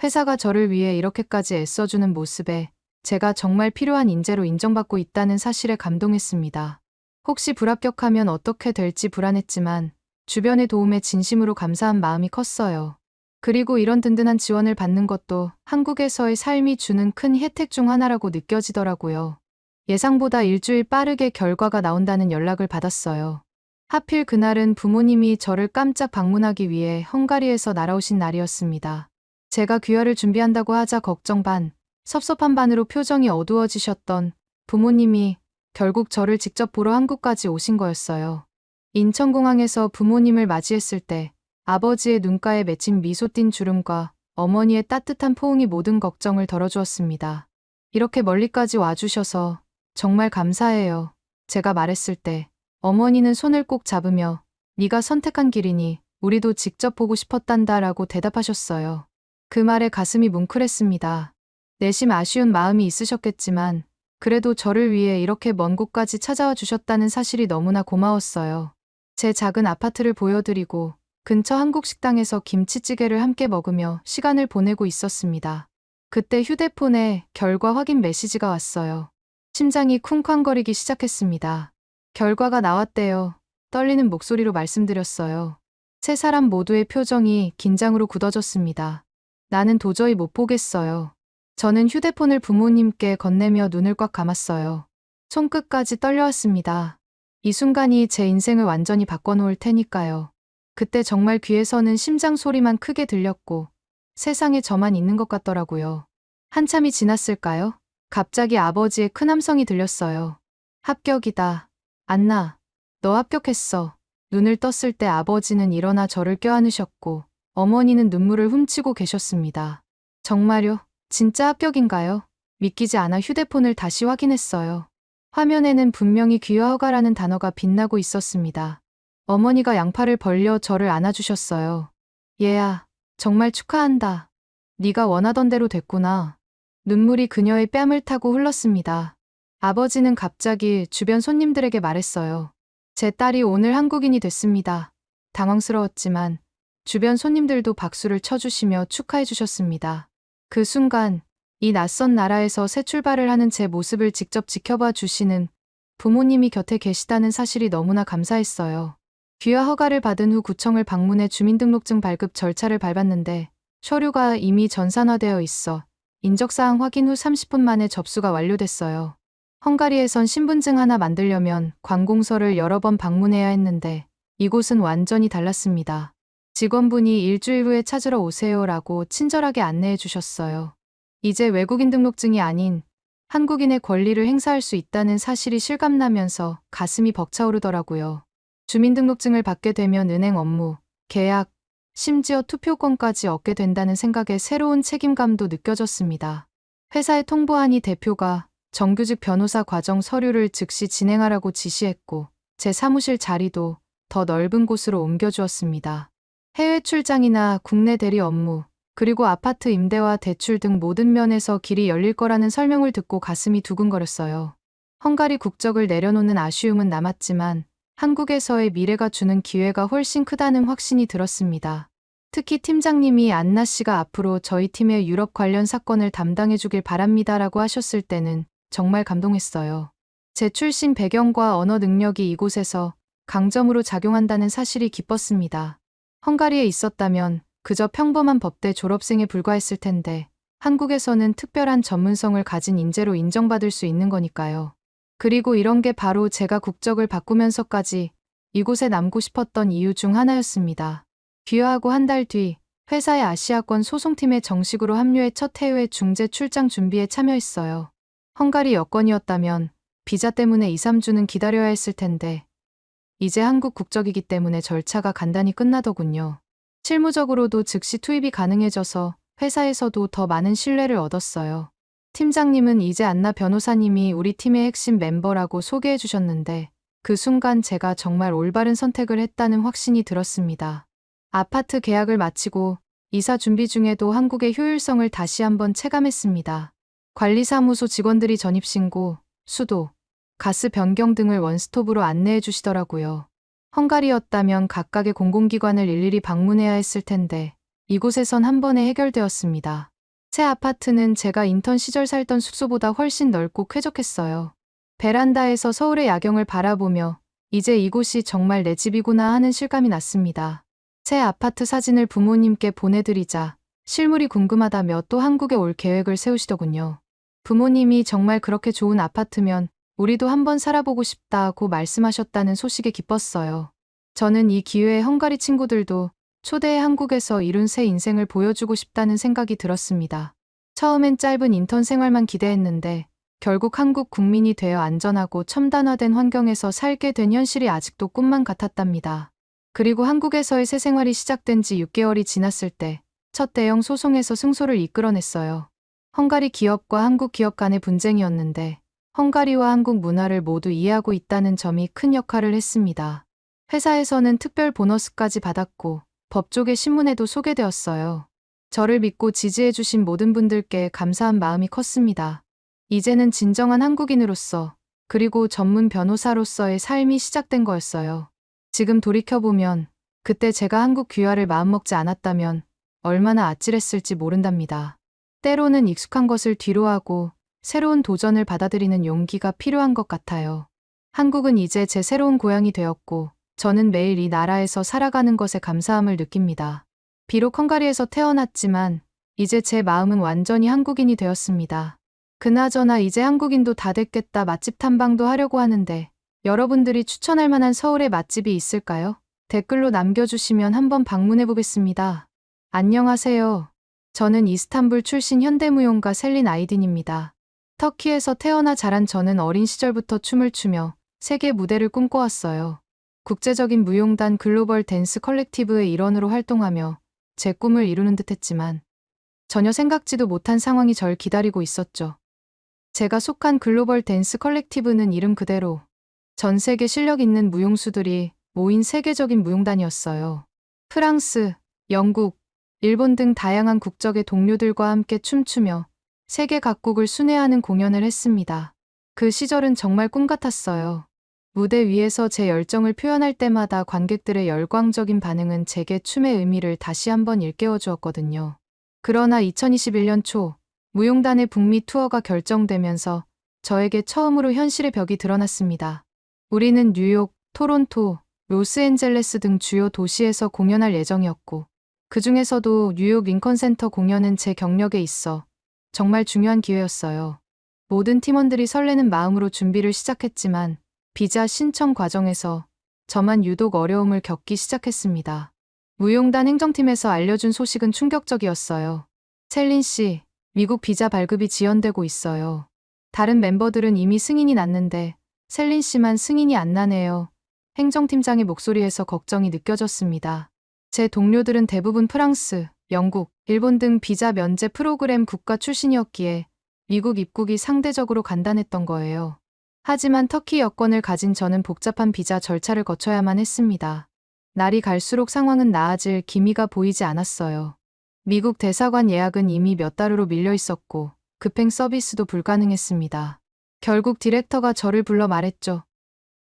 회사가 저를 위해 이렇게까지 애써주는 모습에 제가 정말 필요한 인재로 인정받고 있다는 사실에 감동했습니다. 혹시 불합격하면 어떻게 될지 불안했지만 주변의 도움에 진심으로 감사한 마음이 컸어요. 그리고 이런 든든한 지원을 받는 것도 한국에서의 삶이 주는 큰 혜택 중 하나라고 느껴지더라고요. 예상보다 일주일 빠르게 결과가 나온다는 연락을 받았어요. 하필 그날은 부모님이 저를 깜짝 방문하기 위해 헝가리에서 날아오신 날이었습니다. 제가 귀화를 준비한다고 하자 걱정 반, 섭섭한 반으로 표정이 어두워지셨던 부모님이 결국 저를 직접 보러 한국까지 오신 거였어요. 인천공항에서 부모님을 맞이했을 때 아버지의 눈가에 맺힌 미소 띤 주름과 어머니의 따뜻한 포옹이 모든 걱정을 덜어주었습니다. 이렇게 멀리까지 와주셔서 정말 감사해요. 제가 말했을 때 어머니는 손을 꼭 잡으며 네가 선택한 길이니 우리도 직접 보고 싶었단다라고 대답하셨어요. 그 말에 가슴이 뭉클했습니다. 내심 아쉬운 마음이 있으셨겠지만 그래도 저를 위해 이렇게 먼 곳까지 찾아와 주셨다는 사실이 너무나 고마웠어요. 제 작은 아파트를 보여드리고 근처 한국 식당에서 김치찌개를 함께 먹으며 시간을 보내고 있었습니다. 그때 휴대폰에 결과 확인 메시지가 왔어요. 심장이 쿵쾅거리기 시작했습니다. 결과가 나왔대요. 떨리는 목소리로 말씀드렸어요. 세 사람 모두의 표정이 긴장으로 굳어졌습니다. 나는 도저히 못 보겠어요. 저는 휴대폰을 부모님께 건네며 눈을 꽉 감았어요. 손끝까지 떨려왔습니다. 이 순간이 제 인생을 완전히 바꿔놓을 테니까요. 그때 정말 귀에서는 심장 소리만 크게 들렸고 세상에 저만 있는 것 같더라고요. 한참이 지났을까요? 갑자기 아버지의 큰 함성이 들렸어요. 합격이다. 안나, 너 합격했어. 눈을 떴을 때 아버지는 일어나 저를 껴안으셨고 어머니는 눈물을 훔치고 계셨습니다. 정말요? 진짜 합격인가요? 믿기지 않아 휴대폰을 다시 확인했어요. 화면에는 분명히 귀화 허가라는 단어가 빛나고 있었습니다. 어머니가 양팔을 벌려 저를 안아주셨어요. 얘야, 정말 축하한다. 네가 원하던 대로 됐구나. 눈물이 그녀의 뺨을 타고 흘렀습니다. 아버지는 갑자기 주변 손님들에게 말했어요. 제 딸이 오늘 한국인이 됐습니다. 당황스러웠지만 주변 손님들도 박수를 쳐주시며 축하해 주셨습니다. 그 순간 이 낯선 나라에서 새 출발을 하는 제 모습을 직접 지켜봐 주시는 부모님이 곁에 계시다는 사실이 너무나 감사했어요. 귀화 허가를 받은 후 구청을 방문해 주민등록증 발급 절차를 밟았는데 서류가 이미 전산화되어 있어 인적사항 확인 후 30분 만에 접수가 완료됐어요. 헝가리에선 신분증 하나 만들려면 관공서를 여러 번 방문해야 했는데 이곳은 완전히 달랐습니다. 직원분이 일주일 후에 찾으러 오세요라고 친절하게 안내해 주셨어요. 이제 외국인 등록증이 아닌 한국인의 권리를 행사할 수 있다는 사실이 실감나면서 가슴이 벅차오르더라고요. 주민등록증을 받게 되면 은행 업무, 계약, 심지어 투표권까지 얻게 된다는 생각에 새로운 책임감도 느껴졌습니다. 회사에 통보하니 대표가 정규직 변호사 과정 서류를 즉시 진행하라고 지시했고 제 사무실 자리도 더 넓은 곳으로 옮겨주었습니다. 해외 출장이나 국내 대리 업무, 그리고 아파트 임대와 대출 등 모든 면에서 길이 열릴 거라는 설명을 듣고 가슴이 두근거렸어요. 헝가리 국적을 내려놓는 아쉬움은 남았지만 한국에서의 미래가 주는 기회가 훨씬 크다는 확신이 들었습니다. 특히 팀장님이 안나 씨가 앞으로 저희 팀의 유럽 관련 사건을 담당해 주길 바랍니다라고 하셨을 때는 정말 감동했어요. 제 출신 배경과 언어 능력이 이곳에서 강점으로 작용한다는 사실이 기뻤습니다. 헝가리에 있었다면 그저 평범한 법대 졸업생에 불과했을 텐데 한국에서는 특별한 전문성을 가진 인재로 인정받을 수 있는 거니까요. 그리고 이런 게 바로 제가 국적을 바꾸면서까지 이곳에 남고 싶었던 이유 중 하나였습니다. 귀화하고 한 달 뒤 회사의 아시아권 소송팀에 정식으로 합류해 첫 해외 중재 출장 준비에 참여했어요. 헝가리 여권이었다면 비자 때문에 2, 3주는 기다려야 했을 텐데 이제 한국 국적이기 때문에 절차가 간단히 끝나더군요. 실무적으로도 즉시 투입이 가능해져서 회사에서도 더 많은 신뢰를 얻었어요. 팀장님은 이제 안나 변호사님이 우리 팀의 핵심 멤버라고 소개해 주셨는데 그 순간 제가 정말 올바른 선택을 했다는 확신이 들었습니다. 아파트 계약을 마치고 이사 준비 중에도 한국의 효율성을 다시 한번 체감했습니다. 관리사무소 직원들이 전입신고, 수도, 가스 변경 등을 원스톱으로 안내해 주시더라고요. 헝가리였다면 각각의 공공기관을 일일이 방문해야 했을 텐데 이곳에선 한 번에 해결되었습니다. 새 아파트는 제가 인턴 시절 살던 숙소보다 훨씬 넓고 쾌적했어요. 베란다에서 서울의 야경을 바라보며 이제 이곳이 정말 내 집이구나 하는 실감이 났습니다. 새 아파트 사진을 부모님께 보내드리자 실물이 궁금하다며 또 한국에 올 계획을 세우시더군요. 부모님이 정말 그렇게 좋은 아파트면 우리도 한번 살아보고 싶다고 말씀하셨다는 소식에 기뻤어요. 저는 이 기회에 헝가리 친구들도 초대해 한국에서 이룬 새 인생을 보여주고 싶다는 생각이 들었습니다. 처음엔 짧은 인턴 생활만 기대했는데 결국 한국 국민이 되어 안전하고 첨단화된 환경에서 살게 된 현실이 아직도 꿈만 같았답니다. 그리고 한국에서의 새 생활이 시작된 지 6개월이 지났을 때 첫 대형 소송에서 승소를 이끌어냈어요. 헝가리 기업과 한국 기업 간의 분쟁이었는데 헝가리와 한국 문화를 모두 이해하고 있다는 점이 큰 역할을 했습니다. 회사에서는 특별 보너스까지 받았고 법조계 신문에도 소개되었어요. 저를 믿고 지지해주신 모든 분들께 감사한 마음이 컸습니다. 이제는 진정한 한국인으로서 그리고 전문 변호사로서의 삶이 시작된 거였어요. 지금 돌이켜보면 그때 제가 한국 귀화를 마음먹지 않았다면 얼마나 아찔했을지 모른답니다. 때로는 익숙한 것을 뒤로하고 새로운 도전을 받아들이는 용기가 필요한 것 같아요. 한국은 이제 제 새로운 고향이 되었고 저는 매일 이 나라에서 살아가는 것에 감사함을 느낍니다. 비록 헝가리에서 태어났지만 이제 제 마음은 완전히 한국인이 되었습니다. 그나저나 이제 한국인도 다 됐겠다 맛집 탐방도 하려고 하는데 여러분들이 추천할 만한 서울의 맛집이 있을까요? 댓글로 남겨주시면 한번 방문해 보겠습니다. 안녕하세요. 저는 이스탄불 출신 현대무용가 셀린 아이딘입니다. 터키에서 태어나 자란 저는 어린 시절부터 춤을 추며 세계 무대를 꿈꿔왔어요. 국제적인 무용단 글로벌 댄스 컬렉티브의 일원으로 활동하며 제 꿈을 이루는 듯 했지만 전혀 생각지도 못한 상황이 절 기다리고 있었죠. 제가 속한 글로벌 댄스 컬렉티브는 이름 그대로 전 세계 실력 있는 무용수들이 모인 세계적인 무용단이었어요. 프랑스, 영국, 일본 등 다양한 국적의 동료들과 함께 춤추며 세계 각국을 순회하는 공연을 했습니다. 그 시절은 정말 꿈 같았어요. 무대 위에서 제 열정을 표현할 때마다 관객들의 열광적인 반응은 제게 춤의 의미를 다시 한번 일깨워 주었거든요. 그러나 2021년 초 무용단의 북미 투어가 결정되면서 저에게 처음으로 현실의 벽이 드러났습니다. 우리는 뉴욕, 토론토, 로스앤젤레스 등 주요 도시에서 공연할 예정이었고 그 중에서도 뉴욕 링컨센터 공연은 제 경력에 있어 정말 중요한 기회였어요. 모든 팀원들이 설레는 마음으로 준비를 시작했지만 비자 신청 과정에서 저만 유독 어려움을 겪기 시작했습니다. 무용단 행정팀에서 알려준 소식은 충격적이었어요. 셀린 씨, 미국 비자 발급이 지연되고 있어요. 다른 멤버들은 이미 승인이 났는데 셀린 씨만 승인이 안 나네요. 행정팀장의 목소리에서 걱정이 느껴졌습니다. 제 동료들은 대부분 프랑스, 영국, 일본 등 비자 면제 프로그램 국가 출신이었기에 미국 입국이 상대적으로 간단했던 거예요. 하지만 터키 여권을 가진 저는 복잡한 비자 절차를 거쳐야만 했습니다. 날이 갈수록 상황은 나아질 기미가 보이지 않았어요. 미국 대사관 예약은 이미 몇 달으로 밀려 있었고 급행 서비스도 불가능했습니다. 결국 디렉터가 저를 불러 말했죠.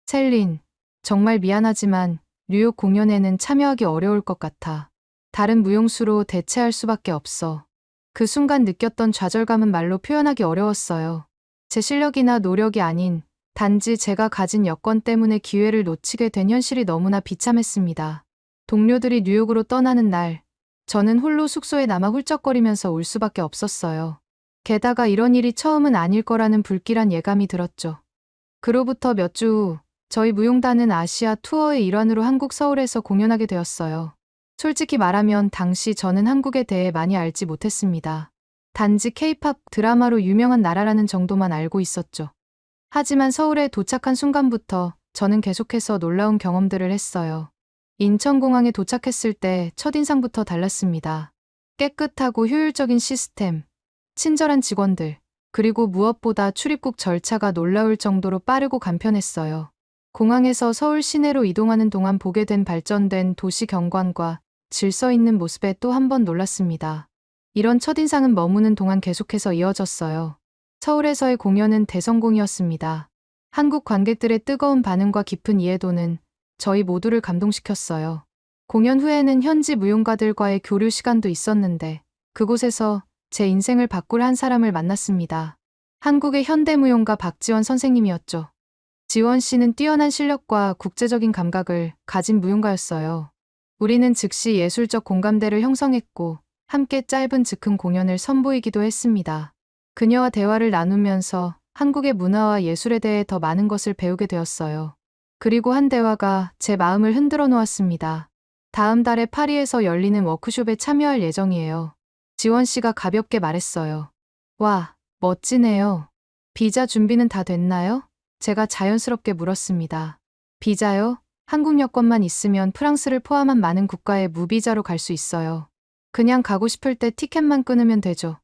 셀린, 정말 미안하지만 뉴욕 공연에는 참여하기 어려울 것 같아. 다른 무용수로 대체할 수밖에 없어. 그 순간 느꼈던 좌절감은 말로 표현하기 어려웠어요. 제 실력이나 노력이 아닌 단지 제가 가진 여건 때문에 기회를 놓치게 된 현실이 너무나 비참했습니다. 동료들이 뉴욕으로 떠나는 날, 저는 홀로 숙소에 남아 훌쩍거리면서 울 수밖에 없었어요. 게다가 이런 일이 처음은 아닐 거라는 불길한 예감이 들었죠. 그로부터 몇 주 후, 저희 무용단은 아시아 투어의 일환으로 한국 서울에서 공연하게 되었어요. 솔직히 말하면 당시 저는 한국에 대해 많이 알지 못했습니다. 단지 K-팝 드라마로 유명한 나라라는 정도만 알고 있었죠. 하지만 서울에 도착한 순간부터 저는 계속해서 놀라운 경험들을 했어요. 인천공항에 도착했을 때 첫인상부터 달랐습니다. 깨끗하고 효율적인 시스템, 친절한 직원들, 그리고 무엇보다 출입국 절차가 놀라울 정도로 빠르고 간편했어요. 공항에서 서울 시내로 이동하는 동안 보게 된 발전된 도시 경관과 질서 있는 모습에 또 한 번 놀랐습니다. 이런 첫인상은 머무는 동안 계속해서 이어졌어요. 서울에서의 공연은 대성공이었습니다. 한국 관객들의 뜨거운 반응과 깊은 이해도는 저희 모두를 감동시켰어요. 공연 후에는 현지 무용가들과의 교류 시간도 있었는데 그곳에서 제 인생을 바꿀 한 사람을 만났습니다. 한국의 현대무용가 박지원 선생님이었죠. 지원 씨는 뛰어난 실력과 국제적인 감각을 가진 무용가였어요. 우리는 즉시 예술적 공감대를 형성했고 함께 짧은 즉흥 공연을 선보이기도 했습니다. 그녀와 대화를 나누면서 한국의 문화와 예술에 대해 더 많은 것을 배우게 되었어요. 그리고 한 대화가 제 마음을 흔들어 놓았습니다. 다음 달에 파리에서 열리는 워크숍에 참여할 예정이에요. 지원 씨가 가볍게 말했어요. 와, 멋지네요. 비자 준비는 다 됐나요? 제가 자연스럽게 물었습니다. 비자요? 한국 여권만 있으면 프랑스를 포함한 많은 국가에 무비자로 갈 수 있어요. 그냥 가고 싶을 때 티켓만 끊으면 되죠.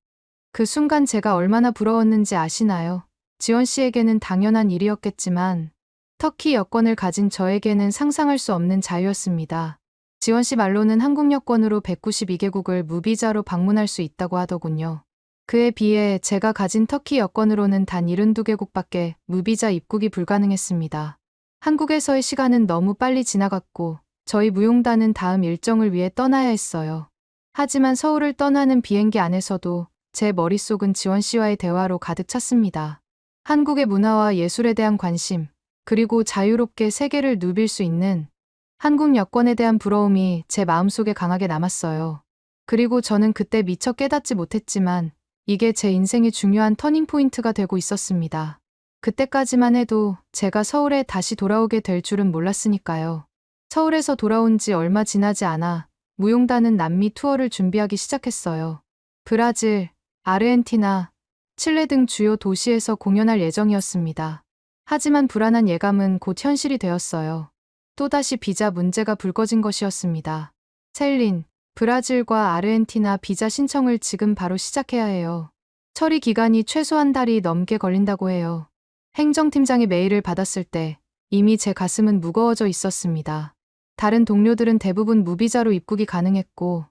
그 순간 제가 얼마나 부러웠는지 아시나요? 지원 씨에게는 당연한 일이었겠지만 터키 여권을 가진 저에게는 상상할 수 없는 자유였습니다. 지원 씨 말로는 한국 여권으로 192개국을 무비자로 방문할 수 있다고 하더군요. 그에 비해 제가 가진 터키 여권으로는 단 72개국밖에 무비자 입국이 불가능했습니다. 한국에서의 시간은 너무 빨리 지나갔고 저희 무용단은 다음 일정을 위해 떠나야 했어요. 하지만 서울을 떠나는 비행기 안에서도 제 머릿속은 지원 씨와의 대화로 가득 찼습니다. 한국의 문화와 예술에 대한 관심, 그리고 자유롭게 세계를 누빌 수 있는 한국 여권에 대한 부러움이 제 마음속에 강하게 남았어요. 그리고 저는 그때 미처 깨닫지 못했지만 이게 제 인생의 중요한 터닝포인트가 되고 있었습니다. 그때까지만 해도 제가 서울에 다시 돌아오게 될 줄은 몰랐으니까요. 서울에서 돌아온 지 얼마 지나지 않아 무용단은 남미 투어를 준비하기 시작했어요. 브라질, 아르헨티나, 칠레 등 주요 도시에서 공연할 예정이었습니다. 하지만 불안한 예감은 곧 현실이 되었어요. 또다시 비자 문제가 불거진 것이었습니다. 셀린, 브라질과 아르헨티나 비자 신청을 지금 바로 시작해야 해요. 처리 기간이 최소 한 달이 넘게 걸린다고 해요. 행정팀장의 메일을 받았을 때 이미 제 가슴은 무거워져 있었습니다. 다른 동료들은 대부분 무비자로 입국이 가능했고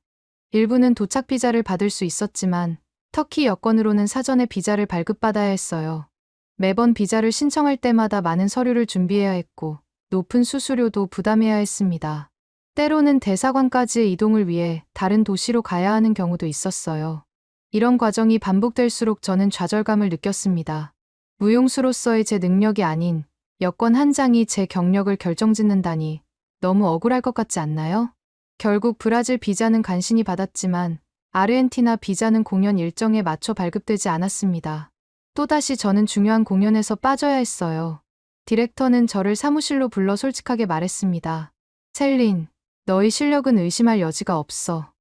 일부는 도착 비자를 받을 수 있었지만 터키 여권으로는 사전에 비자를 발급받아야 했어요. 매번 비자를 신청할 때마다 많은 서류를 준비해야 했고 높은 수수료도 부담해야 했습니다. 때로는 대사관까지의 이동을 위해 다른 도시로 가야 하는 경우도 있었어요. 이런 과정이 반복될수록 저는 좌절감을 느꼈습니다. 무용수로서의 제 능력이 아닌 여권 한 장이 제 경력을 결정짓는다니 너무 억울할 것 같지 않나요? 결국 브라질 비자는 간신히 받았지만 아르헨티나 비자는 공연 일정에 맞춰 발급되지 않았습니다. 또다시 저는 중요한 공연에서 빠져야 했어요. 디렉터는 저를 사무실로 불러 솔직하게 말했습니다. 셀린, 너의 실력은 의심할 여지가 없어.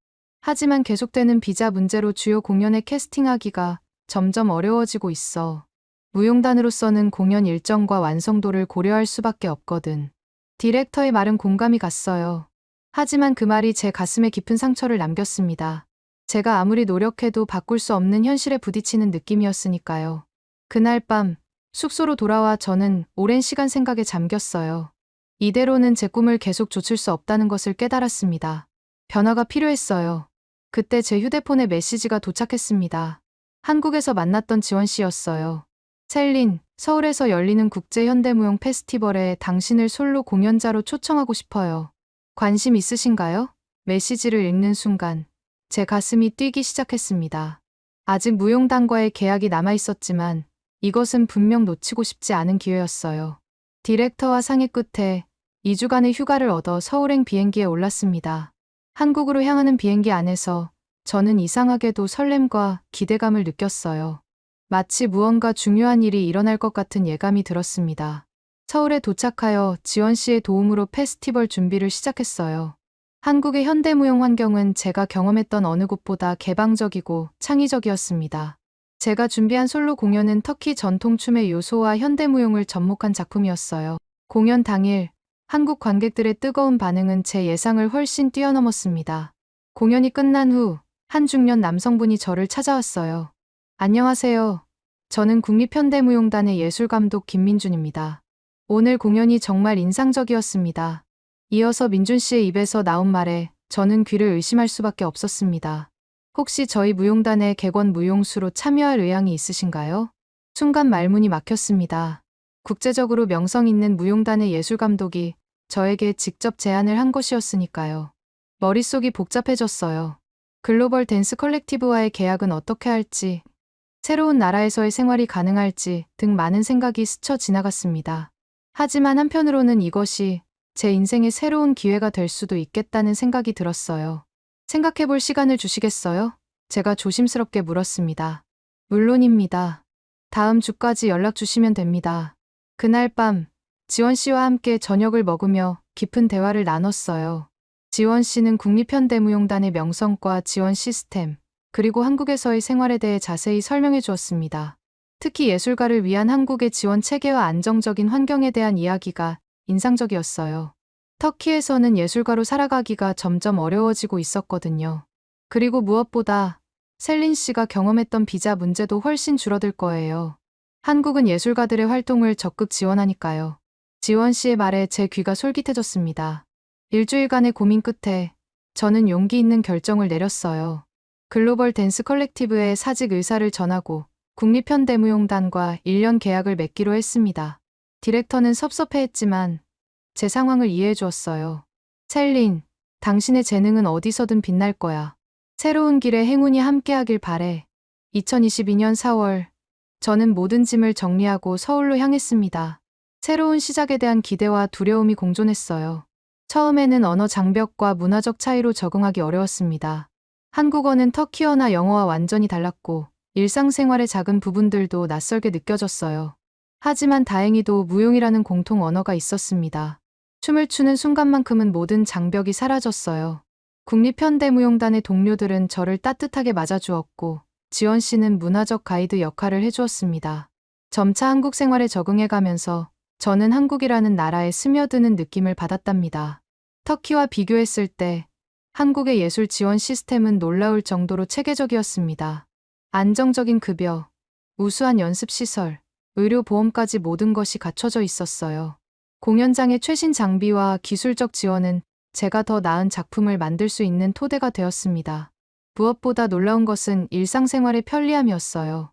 하지만 계속되는 비자 문제로 주요 공연에 캐스팅하기가 점점 어려워지고 있어. 무용단으로서는 공연 일정과 완성도를 고려할 수밖에 없거든. 디렉터의 말은 공감이 갔어요. 하지만 그 말이 제 가슴에 깊은 상처를 남겼습니다. 제가 아무리 노력해도 바꿀 수 없는 현실에 부딪히는 느낌이었으니까요. 그날 밤 숙소로 돌아와 저는 오랜 시간 생각에 잠겼어요. 이대로는 제 꿈을 계속 좇을 수 없다는 것을 깨달았습니다. 변화가 필요했어요. 그때 제 휴대폰에 메시지가 도착했습니다. 한국에서 만났던 지원 씨였어요. 셀린, 서울에서 열리는 국제현대무용 페스티벌에 당신을 솔로 공연자로 초청하고 싶어요. 관심 있으신가요? 메시지를 읽는 순간 제 가슴이 뛰기 시작했습니다. 아직 무용단과의 계약이 남아있었지만 이것은 분명 놓치고 싶지 않은 기회였어요. 디렉터와 상의 끝에 2주간의 휴가를 얻어 서울행 비행기에 올랐습니다. 한국으로 향하는 비행기 안에서 저는 이상하게도 설렘과 기대감을 느꼈어요. 마치 무언가 중요한 일이 일어날 것 같은 예감이 들었습니다. 서울에 도착하여 지원 씨의 도움으로 페스티벌 준비를 시작했어요. 한국의 현대무용 환경은 제가 경험했던 어느 곳보다 개방적이고 창의적이었습니다. 제가 준비한 솔로 공연은 터키 전통춤의 요소와 현대무용을 접목한 작품이었어요. 공연 당일, 한국 관객들의 뜨거운 반응은 제 예상을 훨씬 뛰어넘었습니다. 공연이 끝난 후, 한 중년 남성분이 저를 찾아왔어요. 안녕하세요. 저는 국립현대무용단의 예술감독 김민준입니다. 오늘 공연이 정말 인상적이었습니다. 이어서 민준 씨의 입에서 나온 말에 저는 귀를 의심할 수밖에 없었습니다. 혹시 저희 무용단의 객원 무용수로 참여할 의향이 있으신가요? 순간 말문이 막혔습니다. 국제적으로 명성 있는 무용단의 예술감독이 저에게 직접 제안을 한 것이었으니까요. 머릿속이 복잡해졌어요. 글로벌 댄스 컬렉티브와의 계약은 어떻게 할지, 새로운 나라에서의 생활이 가능할지 등 많은 생각이 스쳐 지나갔습니다. 하지만 한편으로는 이것이 제 인생의 새로운 기회가 될 수도 있겠다는 생각이 들었어요. 생각해볼 시간을 주시겠어요? 제가 조심스럽게 물었습니다. 물론입니다. 다음 주까지 연락 주시면 됩니다. 그날 밤, 지원 씨와 함께 저녁을 먹으며 깊은 대화를 나눴어요. 지원 씨는 국립현대무용단의 명성과 지원 시스템, 그리고 한국에서의 생활에 대해 자세히 설명해 주었습니다. 특히 예술가를 위한 한국의 지원 체계와 안정적인 환경에 대한 이야기가 인상적이었어요. 터키에서는 예술가로 살아가기가 점점 어려워지고 있었거든요. 그리고 무엇보다 셀린 씨가 경험했던 비자 문제도 훨씬 줄어들 거예요. 한국은 예술가들의 활동을 적극 지원하니까요. 지원 씨의 말에 제 귀가 솔깃해졌습니다. 일주일간의 고민 끝에 저는 용기 있는 결정을 내렸어요. 글로벌 댄스 컬렉티브에 사직 의사를 전하고 국립현대무용단과 1년 계약을 맺기로 했습니다. 디렉터는 섭섭해했지만 제 상황을 이해해 주었어요. 셀린, 당신의 재능은 어디서든 빛날 거야. 새로운 길에 행운이 함께하길 바래. 2022년 4월, 저는 모든 짐을 정리하고 서울로 향했습니다. 새로운 시작에 대한 기대와 두려움이 공존했어요. 처음에는 언어 장벽과 문화적 차이로 적응하기 어려웠습니다. 한국어는 터키어나 영어와 완전히 달랐고 일상생활의 작은 부분들도 낯설게 느껴졌어요. 하지만 다행히도 무용이라는 공통 언어가 있었습니다. 춤을 추는 순간만큼은 모든 장벽이 사라졌어요. 국립현대무용단의 동료들은 저를 따뜻하게 맞아주었고 지원 씨는 문화적 가이드 역할을 해주었습니다. 점차 한국 생활에 적응해가면서 저는 한국이라는 나라에 스며드는 느낌을 받았답니다. 터키와 비교했을 때 한국의 예술 지원 시스템은 놀라울 정도로 체계적이었습니다. 안정적인 급여, 우수한 연습시설, 의료보험까지 모든 것이 갖춰져 있었어요. 공연장의 최신 장비와 기술적 지원은 제가 더 나은 작품을 만들 수 있는 토대가 되었습니다. 무엇보다 놀라운 것은 일상생활의 편리함이었어요.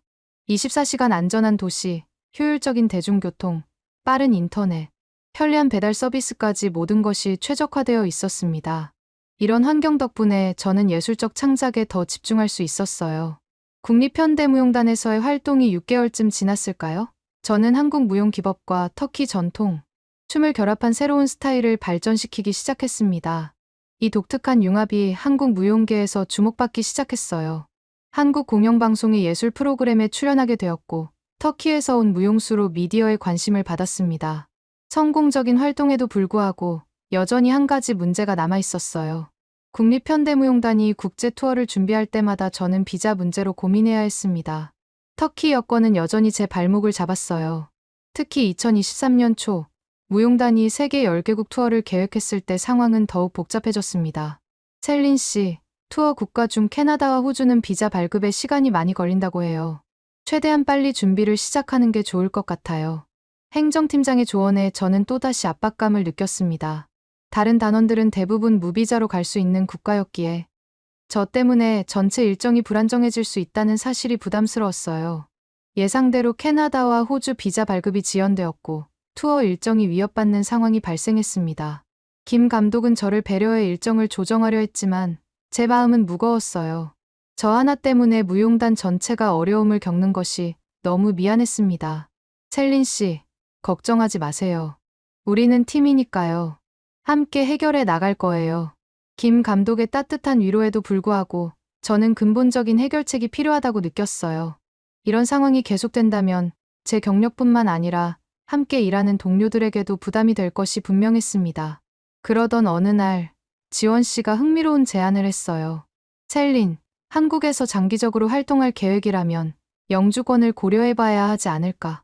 24시간 안전한 도시, 효율적인 대중교통, 빠른 인터넷, 편리한 배달 서비스까지 모든 것이 최적화되어 있었습니다. 이런 환경 덕분에 저는 예술적 창작에 더 집중할 수 있었어요. 국립현대무용단에서의 활동이 6개월쯤 지났을까요? 저는 한국 무용 기법과 터키 전통, 춤을 결합한 새로운 스타일을 발전시키기 시작했습니다. 이 독특한 융합이 한국 무용계에서 주목받기 시작했어요. 한국 공영방송의 예술 프로그램에 출연하게 되었고, 터키에서 온 무용수로 미디어에 관심을 받았습니다. 성공적인 활동에도 불구하고 여전히 한 가지 문제가 남아 있었어요. 국립현대무용단이 국제 투어를 준비할 때마다 저는 비자 문제로 고민해야 했습니다. 터키 여권은 여전히 제 발목을 잡았어요. 특히 2023년 초, 무용단이 세계 10개국 투어를 계획했을 때 상황은 더욱 복잡해졌습니다. 셀린 씨, 투어 국가 중 캐나다와 호주는 비자 발급에 시간이 많이 걸린다고 해요. 최대한 빨리 준비를 시작하는 게 좋을 것 같아요. 행정팀장의 조언에 저는 또다시 압박감을 느꼈습니다. 다른 단원들은 대부분 무비자로 갈 수 있는 국가였기에 저 때문에 전체 일정이 불안정해질 수 있다는 사실이 부담스러웠어요. 예상대로 캐나다와 호주 비자 발급이 지연되었고 투어 일정이 위협받는 상황이 발생했습니다. 김 감독은 저를 배려해 일정을 조정하려 했지만 제 마음은 무거웠어요. 저 하나 때문에 무용단 전체가 어려움을 겪는 것이 너무 미안했습니다. 셀린 씨, 걱정하지 마세요. 우리는 팀이니까요. 함께 해결해 나갈 거예요. 김 감독의 따뜻한 위로에도 불구하고 저는 근본적인 해결책이 필요하다고 느꼈어요. 이런 상황이 계속된다면 제 경력뿐만 아니라 함께 일하는 동료들에게도 부담이 될 것이 분명했습니다. 그러던 어느 날 지원 씨가 흥미로운 제안을 했어요. 셀린, 한국에서 장기적으로 활동할 계획이라면 영주권을 고려해봐야 하지 않을까.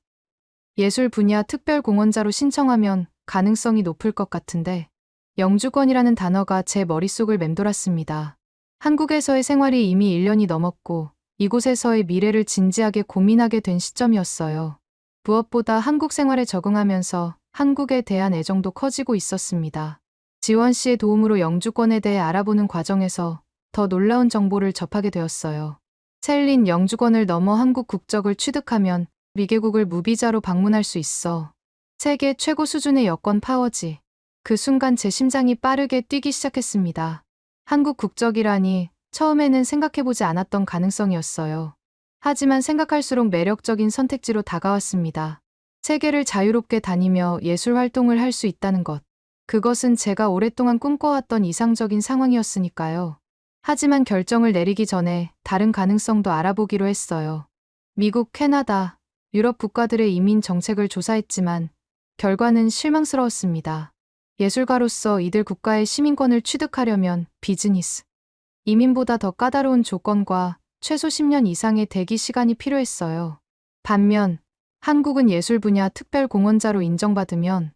예술 분야 특별공헌자로 신청하면 가능성이 높을 것 같은데 영주권이라는 단어가 제 머릿속을 맴돌았습니다. 한국에서의 생활이 이미 1년이 넘었고 이곳에서의 미래를 진지하게 고민하게 된 시점이었어요. 무엇보다 한국 생활에 적응하면서 한국에 대한 애정도 커지고 있었습니다. 지원 씨의 도움으로 영주권에 대해 알아보는 과정에서 더 놀라운 정보를 접하게 되었어요. 셀린, 영주권을 넘어 한국 국적을 취득하면 미개국을 무비자로 방문할 수 있어. 세계 최고 수준의 여권 파워지. 그 순간 제 심장이 빠르게 뛰기 시작했습니다. 한국 국적이라니 처음에는 생각해보지 않았던 가능성이었어요. 하지만 생각할수록 매력적인 선택지로 다가왔습니다. 세계를 자유롭게 다니며 예술 활동을 할 수 있다는 것. 그것은 제가 오랫동안 꿈꿔왔던 이상적인 상황이었으니까요. 하지만 결정을 내리기 전에 다른 가능성도 알아보기로 했어요. 미국, 캐나다, 유럽 국가들의 이민 정책을 조사했지만 결과는 실망스러웠습니다. 예술가로서 이들 국가의 시민권을 취득하려면 비즈니스, 이민보다 더 까다로운 조건과 최소 10년 이상의 대기 시간이 필요했어요. 반면 한국은 예술 분야 특별공헌자로 인정받으면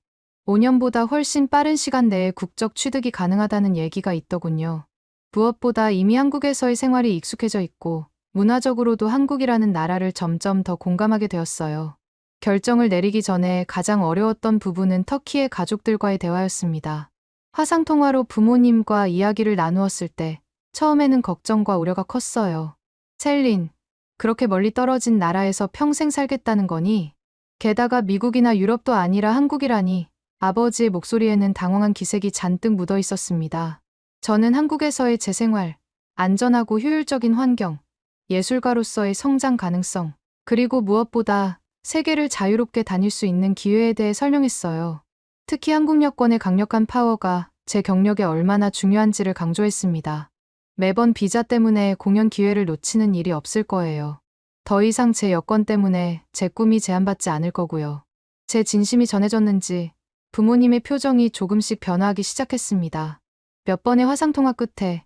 5년보다 훨씬 빠른 시간 내에 국적 취득이 가능하다는 얘기가 있더군요. 무엇보다 이미 한국에서의 생활이 익숙해져 있고 문화적으로도 한국이라는 나라를 점점 더 공감하게 되었어요. 결정을 내리기 전에 가장 어려웠던 부분은 터키의 가족들과의 대화였습니다. 화상통화로 부모님과 이야기를 나누었을 때 처음에는 걱정과 우려가 컸어요. 셀린, 그렇게 멀리 떨어진 나라에서 평생 살겠다는 거니? 게다가 미국이나 유럽도 아니라 한국이라니. 아버지의 목소리에는 당황한 기색이 잔뜩 묻어 있었습니다. 저는 한국에서의 제 생활, 안전하고 효율적인 환경, 예술가로서의 성장 가능성, 그리고 무엇보다 세계를 자유롭게 다닐 수 있는 기회에 대해 설명했어요. 특히 한국 여권의 강력한 파워가 제 경력에 얼마나 중요한지를 강조했습니다. 매번 비자 때문에 공연 기회를 놓치는 일이 없을 거예요. 더 이상 제 여권 때문에 제 꿈이 제한받지 않을 거고요. 제 진심이 전해졌는지 부모님의 표정이 조금씩 변화하기 시작했습니다. 몇 번의 화상통화 끝에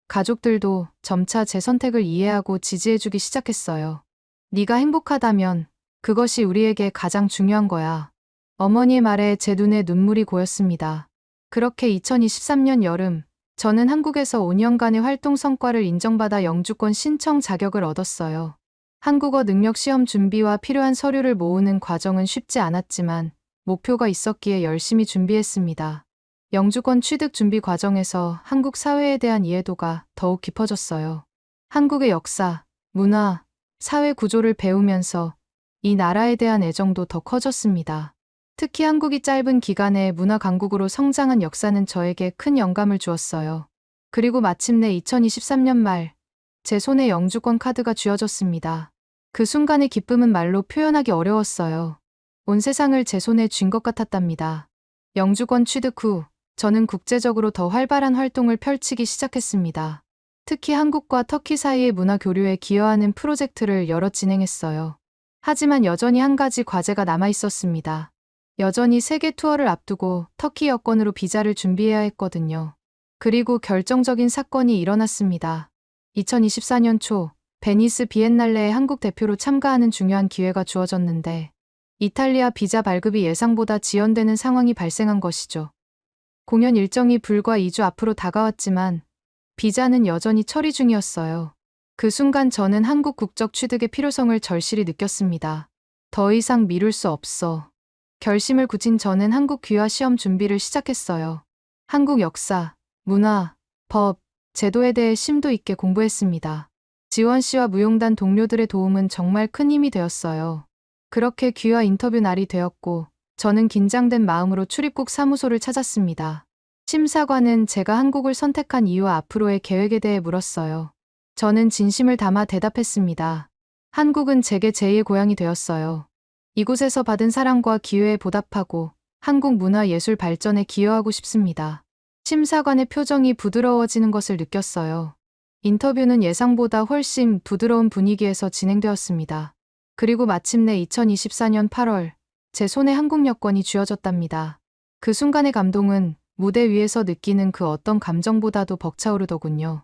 가족들도 점차 제 선택을 이해하고 지지해주기 시작했어요. 네가 행복하다면 그것이 우리에게 가장 중요한 거야. 어머니의 말에 제 눈에 눈물이 고였습니다. 그렇게 2023년 여름, 저는 한국에서 5년간의 활동 성과를 인정받아 영주권 신청 자격을 얻었어요. 한국어 능력 시험 준비와 필요한 서류를 모으는 과정은 쉽지 않았지만 목표가 있었기에 열심히 준비했습니다. 영주권 취득 준비 과정에서 한국 사회에 대한 이해도가 더욱 깊어졌어요. 한국의 역사, 문화, 사회 구조를 배우면서 이 나라에 대한 애정도 더 커졌습니다. 특히 한국이 짧은 기간에 문화 강국으로 성장한 역사는 저에게 큰 영감을 주었어요. 그리고 마침내 2023년 말, 제 손에 영주권 카드가 쥐어졌습니다. 그 순간의 기쁨은 말로 표현하기 어려웠어요. 온 세상을 제 손에 쥔 것 같았답니다. 영주권 취득 후, 저는 국제적으로 더 활발한 활동을 펼치기 시작했습니다. 특히 한국과 터키 사이의 문화 교류에 기여하는 프로젝트를 여러 진행했어요. 하지만 여전히 한 가지 과제가 남아 있었습니다. 여전히 세계 투어를 앞두고 터키 여권으로 비자를 준비해야 했거든요. 그리고 결정적인 사건이 일어났습니다. 2024년 초 베니스 비엔날레에 한국 대표로 참가하는 중요한 기회가 주어졌는데 이탈리아 비자 발급이 예상보다 지연되는 상황이 발생한 것이죠. 공연 일정이 불과 2주 앞으로 다가왔지만 비자는 여전히 처리 중이었어요. 그 순간 저는 한국 국적 취득의 필요성을 절실히 느꼈습니다. 더 이상 미룰 수 없어. 결심을 굳힌 저는 한국 귀화 시험 준비를 시작했어요. 한국 역사, 문화, 법, 제도에 대해 심도 있게 공부했습니다. 지원 씨와 무용단 동료들의 도움은 정말 큰 힘이 되었어요. 그렇게 귀화 인터뷰 날이 되었고 저는 긴장된 마음으로 출입국 사무소를 찾았습니다. 심사관은 제가 한국을 선택한 이유와 앞으로의 계획에 대해 물었어요. 저는 진심을 담아 대답했습니다. 한국은 제게 제2의 고향이 되었어요. 이곳에서 받은 사랑과 기회에 보답하고 한국 문화 예술 발전에 기여하고 싶습니다. 심사관의 표정이 부드러워지는 것을 느꼈어요. 인터뷰는 예상보다 훨씬 부드러운 분위기에서 진행되었습니다. 그리고 마침내 2024년 8월, 제 손에 한국 여권이 쥐어졌답니다. 그 순간의 감동은 무대 위에서 느끼는 그 어떤 감정보다도 벅차오르더군요.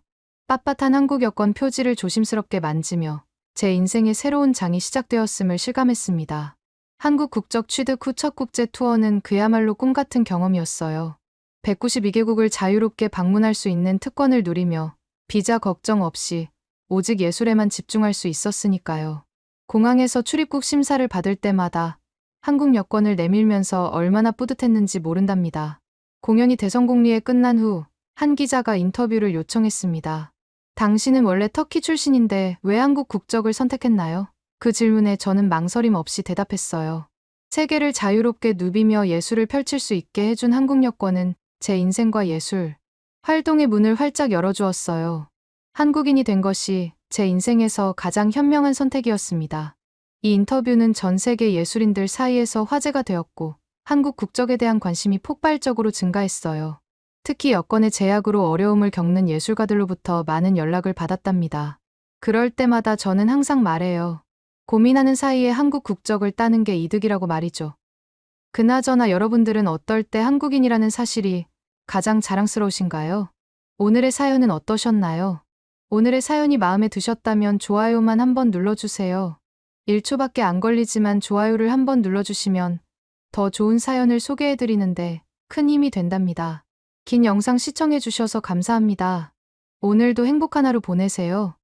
빳빳한 한국 여권 표지를 조심스럽게 만지며 제 인생의 새로운 장이 시작되었음을 실감했습니다. 한국 국적 취득 후 첫 국제 투어는 그야말로 꿈 같은 경험이었어요. 192개국을 자유롭게 방문할 수 있는 특권을 누리며 비자 걱정 없이 오직 예술에만 집중할 수 있었으니까요. 공항에서 출입국 심사를 받을 때마다 한국 여권을 내밀면서 얼마나 뿌듯했는지 모른답니다. 공연이 대성공리에 끝난 후 한 기자가 인터뷰를 요청했습니다. 당신은 원래 터키 출신인데 왜 한국 국적을 선택했나요? 그 질문에 저는 망설임 없이 대답했어요. 세계를 자유롭게 누비며 예술을 펼칠 수 있게 해준 한국 여권은 제 인생과 예술, 활동의 문을 활짝 열어주었어요. 한국인이 된 것이 제 인생에서 가장 현명한 선택이었습니다. 이 인터뷰는 전 세계 예술인들 사이에서 화제가 되었고 한국 국적에 대한 관심이 폭발적으로 증가했어요. 특히 여권의 제약으로 어려움을 겪는 예술가들로부터 많은 연락을 받았답니다. 그럴 때마다 저는 항상 말해요. 고민하는 사이에 한국 국적을 따는 게 이득이라고 말이죠. 그나저나 여러분들은 어떨 때 한국인이라는 사실이 가장 자랑스러우신가요? 오늘의 사연은 어떠셨나요? 오늘의 사연이 마음에 드셨다면 좋아요만 한번 눌러주세요. 1초밖에 안 걸리지만 좋아요를 한번 눌러주시면 더 좋은 사연을 소개해드리는데 큰 힘이 된답니다. 긴 영상 시청해주셔서 감사합니다. 오늘도 행복한 하루 보내세요.